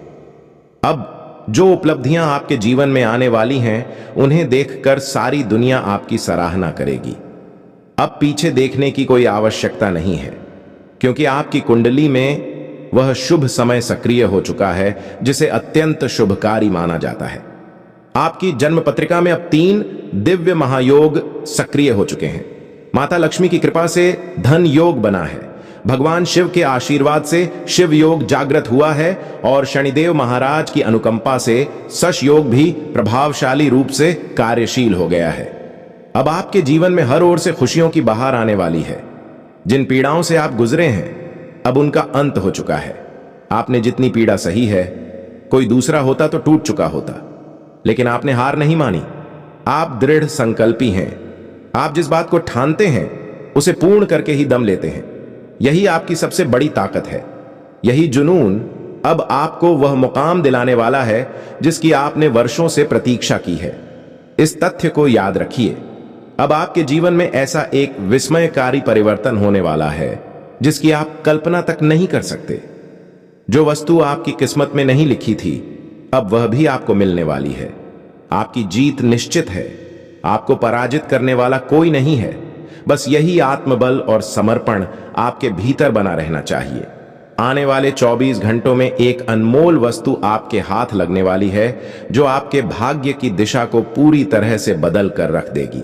अब जो उपलब्धियां आपके जीवन में आने वाली हैं, उन्हें देखकर सारी दुनिया आपकी सराहना करेगी। अब पीछे देखने की कोई आवश्यकता नहीं है, क्योंकि आपकी कुंडली में वह शुभ समय सक्रिय हो चुका है जिसे अत्यंत शुभकारी माना जाता है। आपकी जन्म पत्रिका में अब 3 दिव्य महायोग सक्रिय हो चुके हैं। माता लक्ष्मी की कृपा से धन योग बना है। भगवान शिव के आशीर्वाद से शिव योग जागृत हुआ है, और शनिदेव महाराज की अनुकंपा से शश योग भी प्रभावशाली रूप से कार्यशील हो गया है। अब आपके जीवन में हर ओर से खुशियों की बहार आने वाली है। जिन पीड़ाओं से आप गुजरे हैं, अब उनका अंत हो चुका है। आपने जितनी पीड़ा सही है, कोई दूसरा होता तो टूट चुका होता, लेकिन आपने हार नहीं मानी। आप दृढ़ संकल्पी हैं। आप जिस बात को ठानते हैं उसे पूर्ण करके ही दम लेते हैं। यही आपकी सबसे बड़ी ताकत है। यही जुनून अब आपको वह मुकाम दिलाने वाला है जिसकी आपने वर्षों से प्रतीक्षा की है। इस तथ्य को याद रखिए, अब आपके जीवन में ऐसा एक विस्मयकारी परिवर्तन होने वाला है जिसकी आप कल्पना तक नहीं कर सकते। जो वस्तु आपकी किस्मत में नहीं लिखी थी, अब वह भी आपको मिलने वाली है। आपकी जीत निश्चित है। आपको पराजित करने वाला कोई नहीं है। बस यही आत्मबल और समर्पण आपके भीतर बना रहना चाहिए। आने वाले 24 घंटों में एक अनमोल वस्तु आपके हाथ लगने वाली है जो आपके भाग्य की दिशा को पूरी तरह से बदल कर रख देगी।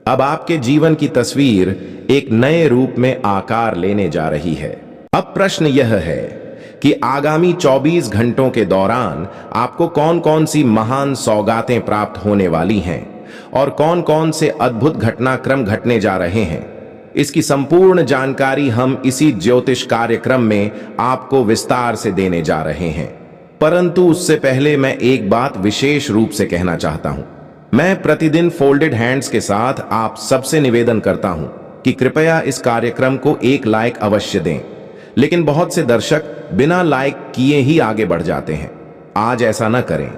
अब आपके जीवन की तस्वीर एक नए रूप में आकार लेने जा रही है। अब प्रश्न यह है कि आगामी 24 घंटों के दौरान आपको कौन कौन सी महान सौगातें प्राप्त होने वाली हैं और कौन कौन से अद्भुत घटनाक्रम घटने जा रहे हैं। इसकी संपूर्ण जानकारी हम इसी ज्योतिष कार्यक्रम में आपको विस्तार से देने जा रहे हैं। परंतु उससे पहले मैं एक बात विशेष रूप से कहना चाहता हूं। मैं प्रतिदिन फोल्डेड हैंड्स के साथ आप सबसे निवेदन करता हूं कि कृपया इस कार्यक्रम को एक लाइक अवश्य दें, लेकिन बहुत से दर्शक बिना लाइक किए ही आगे बढ़ जाते हैं। आज ऐसा न करें।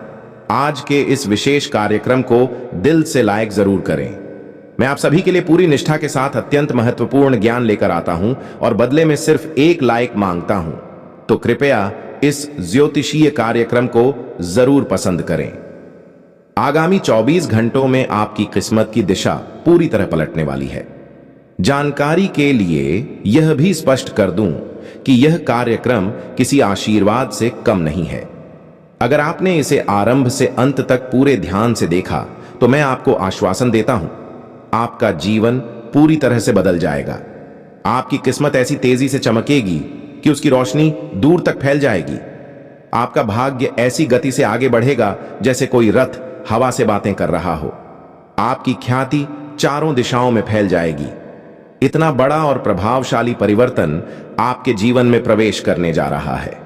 आज के इस विशेष कार्यक्रम को दिल से लाइक जरूर करें। मैं आप सभी के लिए पूरी निष्ठा के साथ अत्यंत महत्वपूर्ण ज्ञान लेकर आता हूं और बदले में सिर्फ एक लाइक मांगता हूं, तो कृपया इस ज्योतिषीय कार्यक्रम को जरूर पसंद करें। आगामी 24 घंटों में आपकी किस्मत की दिशा पूरी तरह पलटने वाली है। जानकारी के लिए यह भी स्पष्ट कर दूं कि यह कार्यक्रम किसी आशीर्वाद से कम नहीं है। अगर आपने इसे आरंभ से अंत तक पूरे ध्यान से देखा तो मैं आपको आश्वासन देता हूं, आपका जीवन पूरी तरह से बदल जाएगा। आपकी किस्मत ऐसी तेजी से चमकेगी कि उसकी रोशनी दूर तक फैल जाएगी। आपका भाग्य ऐसी गति से आगे बढ़ेगा जैसे कोई रथ हवा से बातें कर रहा हो। आपकी ख्याति चारों दिशाओं में फैल जाएगी। इतना बड़ा और प्रभावशाली परिवर्तन आपके जीवन में प्रवेश करने जा रहा है।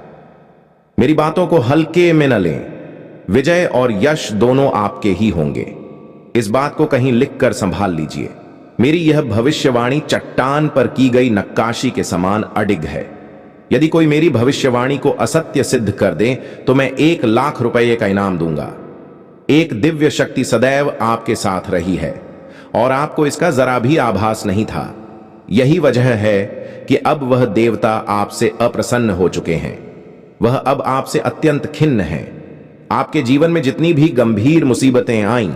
मेरी बातों को हल्के में न लें। विजय और यश दोनों आपके ही होंगे। इस बात को कहीं लिखकर संभाल लीजिए। मेरी यह भविष्यवाणी चट्टान पर की गई नक्काशी के समान अडिग है। यदि कोई मेरी भविष्यवाणी को असत्य सिद्ध कर दे तो मैं 1 लाख रुपये का इनाम दूंगा। एक दिव्य शक्ति सदैव आपके साथ रही है और आपको इसका जरा भी आभास नहीं था। यही वजह है कि अब वह देवता आपसे अप्रसन्न हो चुके हैं। वह अब आपसे अत्यंत खिन्न हैं। आपके जीवन में जितनी भी गंभीर मुसीबतें आईं,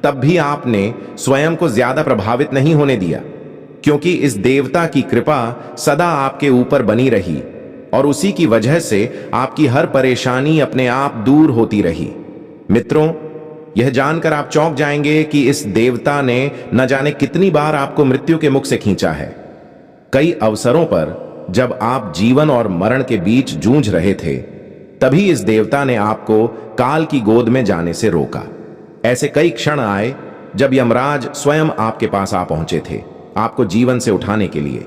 तब भी आपने स्वयं को ज्यादा प्रभावित नहीं होने दिया, क्योंकि इस देवता की कृपा सदा आपके ऊपर बनी रही और उसी की वजह से आपकी हर परेशानी अपने आप दूर होती रही। मित्रों, यह जानकर आप चौंक जाएंगे कि इस देवता ने न जाने कितनी बार आपको मृत्यु के मुख से खींचा है। कई अवसरों पर जब आप जीवन और मरण के बीच जूझ रहे थे, तभी इस देवता ने आपको काल की गोद में जाने से रोका। ऐसे कई क्षण आए जब यमराज स्वयं आपके पास आ पहुंचे थे, आपको जीवन से उठाने के लिए।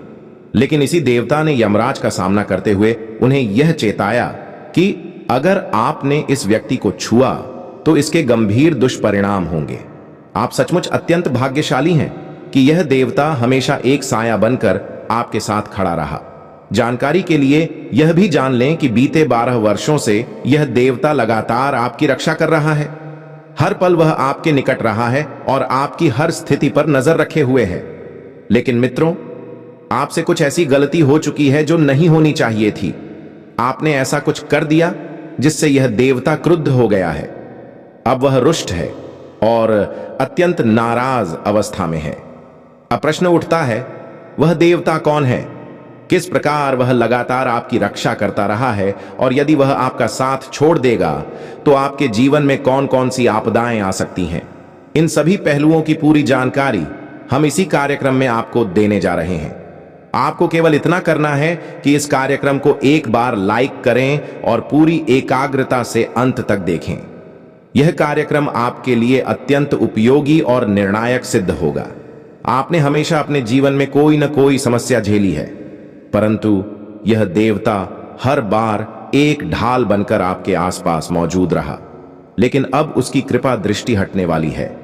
लेकिन इसी देवता ने यमराज का सामना करते हुए उन्हें यह चेताया कि अगर आपने इस व्यक्ति को छुआ तो इसके गंभीर दुष्परिणाम होंगे। आप सचमुच अत्यंत भाग्यशाली हैं कि यह देवता हमेशा एक साया बनकर आपके साथ खड़ा रहा। जानकारी के लिए यह भी जान लें कि बीते 12 वर्षों से यह देवता लगातार आपकी रक्षा कर रहा है। हर पल वह आपके निकट रहा है और आपकी हर स्थिति पर नजर रखे हुए है। लेकिन मित्रों, आपसे कुछ ऐसी गलती हो चुकी है जो नहीं होनी चाहिए थी। आपने ऐसा कुछ कर दिया जिससे यह देवता क्रुद्ध हो गया है। अब वह रुष्ट है और अत्यंत नाराज अवस्था में है। अब प्रश्न उठता है, वह देवता कौन है? किस प्रकार वह लगातार आपकी रक्षा करता रहा है, और यदि वह आपका साथ छोड़ देगा तो आपके जीवन में कौन कौन सी आपदाएं आ सकती हैं? इन सभी पहलुओं की पूरी जानकारी हम इसी कार्यक्रम में आपको देने जा रहे हैं। आपको केवल इतना करना है कि इस कार्यक्रम को एक बार लाइक करें और पूरी एकाग्रता से अंत तक देखें। यह कार्यक्रम आपके लिए अत्यंत उपयोगी और निर्णायक सिद्ध होगा। आपने हमेशा अपने जीवन में कोई न कोई समस्या झेली है, परंतु यह देवता हर बार एक ढाल बनकर आपके आसपास मौजूद रहा। लेकिन अब उसकी कृपा दृष्टि हटने वाली है।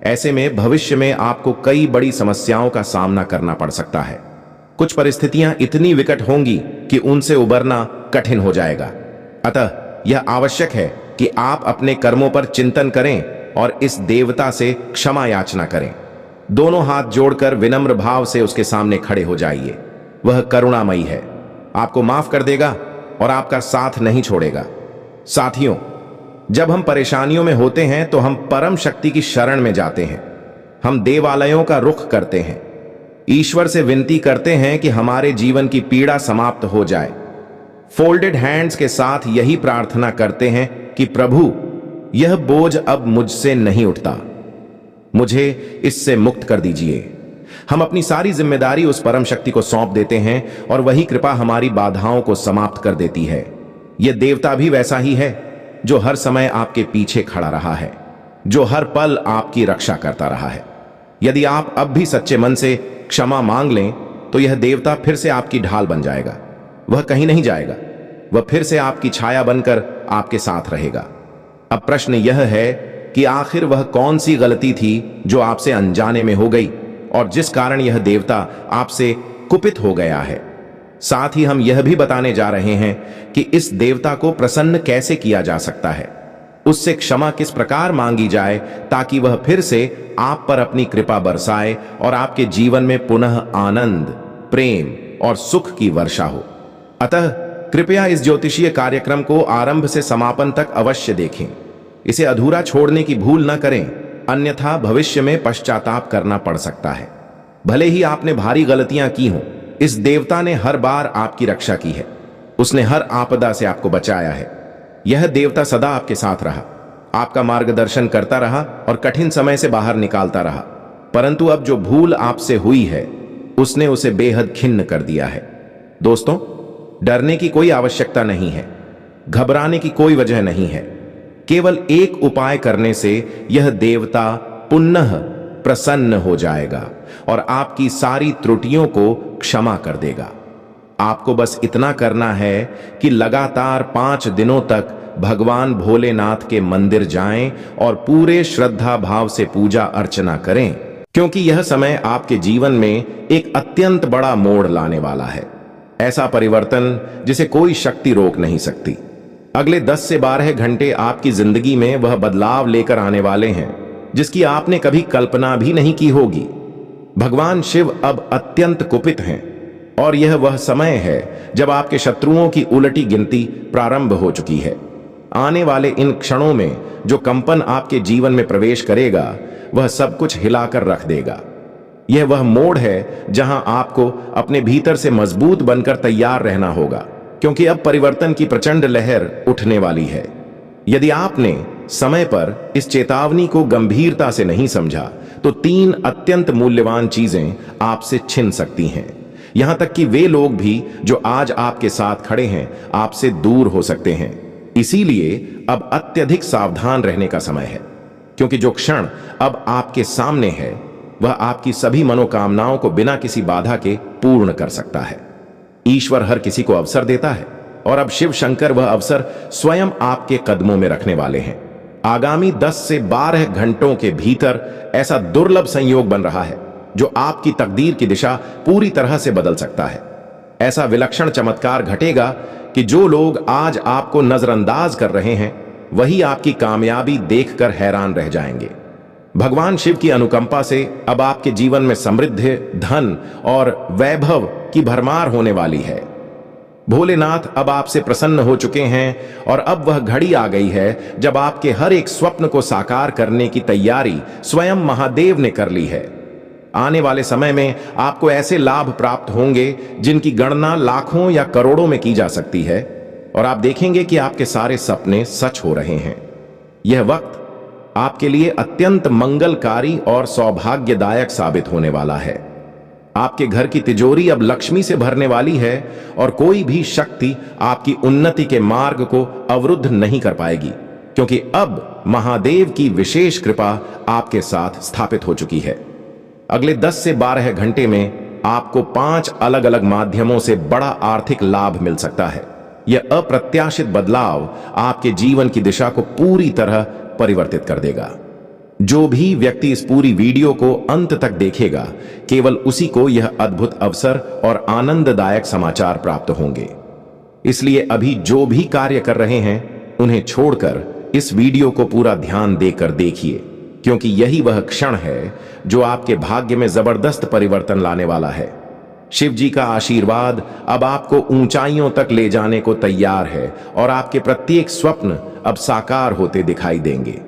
ऐसे में भविष्य में आपको कई बड़ी समस्याओं का सामना करना पड़ सकता है। कुछ परिस्थितियां इतनी विकट होंगी कि उनसे उबरना कठिन हो जाएगा। अतः यह आवश्यक है कि आप अपने कर्मों पर चिंतन करें और इस देवता से क्षमा याचना करें। दोनों हाथ जोड़कर विनम्र भाव से उसके सामने खड़े हो जाइए। वह करुणामयी है, आपको माफ कर देगा और आपका साथ नहीं छोड़ेगा। साथियों, जब हम परेशानियों में होते हैं तो हम परम शक्ति की शरण में जाते हैं। हम देवालयों का रुख करते हैं, ईश्वर से विनती करते हैं कि हमारे जीवन की पीड़ा समाप्त हो जाए। फोल्डेड हैंड्स के साथ यही प्रार्थना करते हैं कि प्रभु, यह बोझ अब मुझसे नहीं उठता, मुझे इससे मुक्त कर दीजिए। हम अपनी सारी जिम्मेदारी उस परम शक्ति को सौंप देते हैं और वही कृपा हमारी बाधाओं को समाप्त कर देती है। यह देवता भी वैसा ही है जो हर समय आपके पीछे खड़ा रहा है, जो हर पल आपकी रक्षा करता रहा है। यदि आप अब भी सच्चे मन से क्षमा मांग लें तो यह देवता फिर से आपकी ढाल बन जाएगा। वह कहीं नहीं जाएगा, वह फिर से आपकी छाया बनकर आपके साथ रहेगा। अब प्रश्न यह है कि आखिर वह कौन सी गलती थी जो आपसे अनजाने में हो गई और जिस कारण यह देवता आपसे कुपित हो गया है। साथ ही हम यह भी बताने जा रहे हैं कि इस देवता को प्रसन्न कैसे किया जा सकता है, उससे क्षमा किस प्रकार मांगी जाए ताकि वह फिर से आप पर अपनी कृपा बरसाए और आपके जीवन में पुनः आनंद, प्रेम और सुख की वर्षा हो। अतः कृपया इस ज्योतिषीय कार्यक्रम को आरंभ से समापन तक अवश्य देखें। इसे अधूरा छोड़ने की भूल न करें, अन्यथा भविष्य में पश्चाताप करना पड़ सकता है। भले ही आपने भारी गलतियां की हों, इस देवता ने हर बार आपकी रक्षा की है। उसने हर आपदा से आपको बचाया है। यह देवता सदा आपके साथ रहा, आपका मार्गदर्शन करता रहा और कठिन समय से बाहर निकालता रहा। परंतु अब जो भूल आपसे हुई है, उसने उसे बेहद खिन्न कर दिया है। दोस्तों, डरने की कोई आवश्यकता नहीं है, घबराने की कोई वजह नहीं है। केवल एक उपाय करने से यह देवता पुनः प्रसन्न हो जाएगा और आपकी सारी त्रुटियों को क्षमा कर देगा। आपको बस इतना करना है कि लगातार 5 दिनों तक भगवान भोलेनाथ के मंदिर जाएं और पूरे श्रद्धा भाव से पूजा अर्चना करें, क्योंकि यह समय आपके जीवन में एक अत्यंत बड़ा मोड़ लाने वाला है। ऐसा परिवर्तन जिसे कोई शक्ति रोक नहीं सकती। अगले 10 से 12 घंटे आपकी जिंदगी में वह बदलाव लेकर आने वाले हैं जिसकी आपने कभी कल्पना भी नहीं की होगी। भगवान शिव अब अत्यंत कुपित हैं और यह वह समय है जब आपके शत्रुओं की उलटी गिनती प्रारंभ हो चुकी है। आने वाले इन क्षणों में जो कंपन आपके जीवन में प्रवेश करेगा, वह सब कुछ हिलाकर रख देगा। यह वह मोड़ है जहां आपको अपने भीतर से मजबूत बनकर तैयार रहना होगा, क्योंकि अब परिवर्तन की प्रचंड लहर उठने वाली है। यदि आपने समय पर इस चेतावनी को गंभीरता से नहीं समझा तो 3 अत्यंत मूल्यवान चीजें आपसे छिन सकती हैं। यहां तक कि वे लोग भी जो आज आपके साथ खड़े हैं आपसे दूर हो सकते हैं। इसीलिए अब अत्यधिक सावधान रहने का समय है, क्योंकि जो क्षण अब आपके सामने है वह आपकी सभी मनोकामनाओं को बिना किसी बाधा के पूर्ण कर सकता है। ईश्वर हर किसी को अवसर देता है और अब शिव शंकर वह अवसर स्वयं आपके कदमों में रखने वाले हैं। आगामी 10 से 12 घंटों के भीतर ऐसा दुर्लभ संयोग बन रहा है जो आपकी तकदीर की दिशा पूरी तरह से बदल सकता है। ऐसा विलक्षण चमत्कार घटेगा कि जो लोग आज आपको नजरअंदाज कर रहे हैं वही आपकी कामयाबी देखकर हैरान रह जाएंगे। भगवान शिव की अनुकंपा से अब आपके जीवन में समृद्धि, धन और वैभव की भरमार होने वाली है। भोलेनाथ अब आपसे प्रसन्न हो चुके हैं और अब वह घड़ी आ गई है जब आपके हर एक स्वप्न को साकार करने की तैयारी स्वयं महादेव ने कर ली है। आने वाले समय में आपको ऐसे लाभ प्राप्त होंगे जिनकी गणना लाखों या करोड़ों में की जा सकती है और आप देखेंगे कि आपके सारे सपने सच हो रहे हैं। यह वक्त आपके लिए अत्यंत मंगलकारी और सौभाग्यदायक साबित होने वाला है। आपके घर की तिजोरी अब लक्ष्मी से भरने वाली है और कोई भी शक्ति आपकी उन्नति के मार्ग को अवरुद्ध नहीं कर पाएगी, क्योंकि अब महादेव की विशेष कृपा आपके साथ स्थापित हो चुकी है। अगले 10 से 12 घंटे में आपको 5 अलग अलग माध्यमों से बड़ा आर्थिक लाभ मिल सकता है। यह अप्रत्याशित बदलाव आपके जीवन की दिशा को पूरी तरह परिवर्तित कर देगा। जो भी व्यक्ति इस पूरी वीडियो को अंत तक देखेगा, केवल उसी को यह अद्भुत अवसर और आनंददायक समाचार प्राप्त होंगे। इसलिए अभी जो भी कार्य कर रहे हैं उन्हें छोड़कर इस वीडियो को पूरा ध्यान देकर देखिए, क्योंकि यही वह क्षण है जो आपके भाग्य में जबरदस्त परिवर्तन लाने वाला है। शिव जी का आशीर्वाद अब आपको ऊंचाइयों तक ले जाने को तैयार है और आपके प्रत्येक स्वप्न अब साकार होते दिखाई देंगे।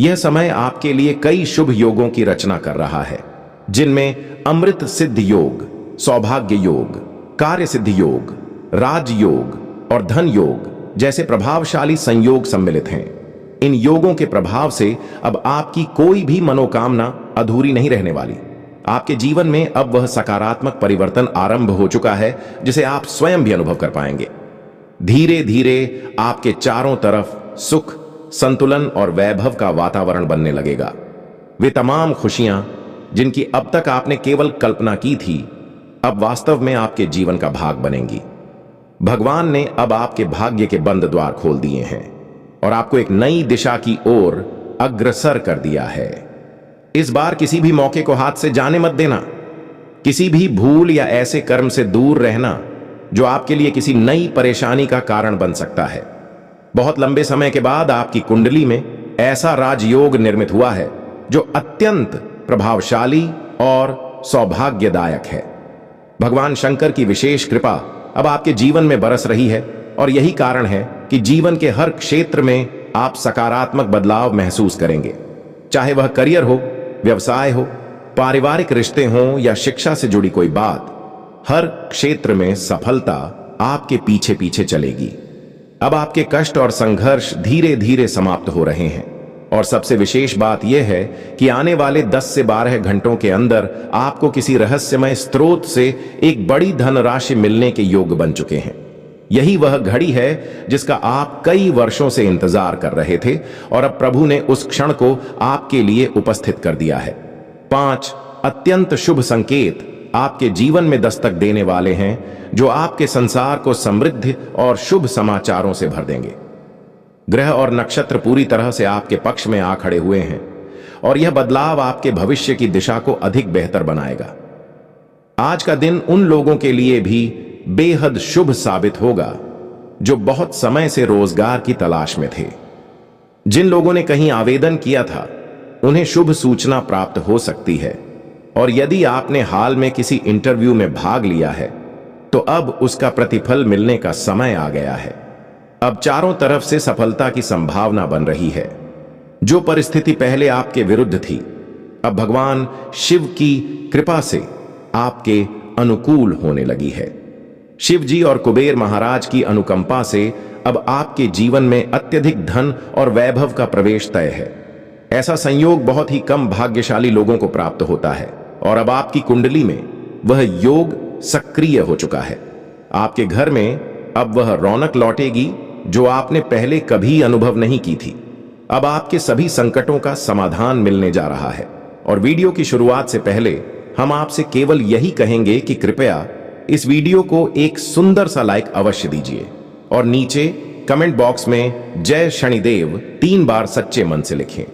यह समय आपके लिए कई शुभ योगों की रचना कर रहा है, जिनमें अमृत सिद्ध योग, सौभाग्य योग, कार्य सिद्ध योग, राज योग, और धन योग जैसे प्रभावशाली संयोग सम्मिलित हैं। इन योगों के प्रभाव से अब आपकी कोई भी मनोकामना अधूरी नहीं रहने वाली। आपके जीवन में अब वह सकारात्मक परिवर्तन आरंभ हो चुका है जिसे आप स्वयं भी अनुभव कर पाएंगे। धीरे धीरे आपके चारों तरफ सुख, संतुलन और वैभव का वातावरण बनने लगेगा। वे तमाम खुशियां जिनकी अब तक आपने केवल कल्पना की थी, अब वास्तव में आपके जीवन का भाग बनेंगी। भगवान ने अब आपके भाग्य के बंद द्वार खोल दिए हैं और आपको एक नई दिशा की ओर अग्रसर कर दिया है। इस बार किसी भी मौके को हाथ से जाने मत देना। किसी भी भूल या ऐसे कर्म से दूर रहना जो आपके लिए किसी नई परेशानी का कारण बन सकता है। बहुत लंबे समय के बाद आपकी कुंडली में ऐसा राजयोग निर्मित हुआ है जो अत्यंत प्रभावशाली और सौभाग्यदायक है। भगवान शंकर की विशेष कृपा अब आपके जीवन में बरस रही है और यही कारण है कि जीवन के हर क्षेत्र में आप सकारात्मक बदलाव महसूस करेंगे। चाहे वह करियर हो, व्यवसाय हो, पारिवारिक रिश्ते हों या शिक्षा से जुड़ी कोई बात, हर क्षेत्र में सफलता आपके पीछे पीछे चलेगी। अब आपके कष्ट और संघर्ष धीरे धीरे समाप्त हो रहे हैं और सबसे विशेष बात यह है कि आने वाले 10 से 12 घंटों के अंदर आपको किसी रहस्यमय स्रोत से एक बड़ी धनराशि मिलने के योग बन चुके हैं। यही वह घड़ी है जिसका आप कई वर्षों से इंतजार कर रहे थे और अब प्रभु ने उस क्षण को आपके लिए उपस्थित कर दिया है। 5 अत्यंत शुभ संकेत आपके जीवन में दस्तक देने वाले हैं जो आपके संसार को समृद्धि और शुभ समाचारों से भर देंगे। ग्रह और नक्षत्र पूरी तरह से आपके पक्ष में आ खड़े हुए हैं और यह बदलाव आपके भविष्य की दिशा को अधिक बेहतर बनाएगा। आज का दिन उन लोगों के लिए भी बेहद शुभ साबित होगा जो बहुत समय से रोजगार की तलाश में थे। जिन लोगों ने कहीं आवेदन किया था उन्हें शुभ सूचना प्राप्त हो सकती है और यदि आपने हाल में किसी इंटरव्यू में भाग लिया है तो अब उसका प्रतिफल मिलने का समय आ गया है। अब चारों तरफ से सफलता की संभावना बन रही है। जो परिस्थिति पहले आपके विरुद्ध थी, अब भगवान शिव की कृपा से आपके अनुकूल होने लगी है। शिव जी और कुबेर महाराज की अनुकंपा से अब आपके जीवन में अत्यधिक धन और वैभव का प्रवेश तय है। ऐसा संयोग बहुत ही कम भाग्यशाली लोगों को प्राप्त होता है और अब आपकी कुंडली में वह योग सक्रिय हो चुका है। आपके घर में अब वह रौनक लौटेगी जो आपने पहले कभी अनुभव नहीं की थी। अब आपके सभी संकटों का समाधान मिलने जा रहा है और वीडियो की शुरुआत से पहले हम आपसे केवल यही कहेंगे कि कृपया इस वीडियो को एक सुंदर सा लाइक अवश्य दीजिए और नीचे कमेंट बॉक्स में जय शनिदेव 3 बार सच्चे मन से लिखें।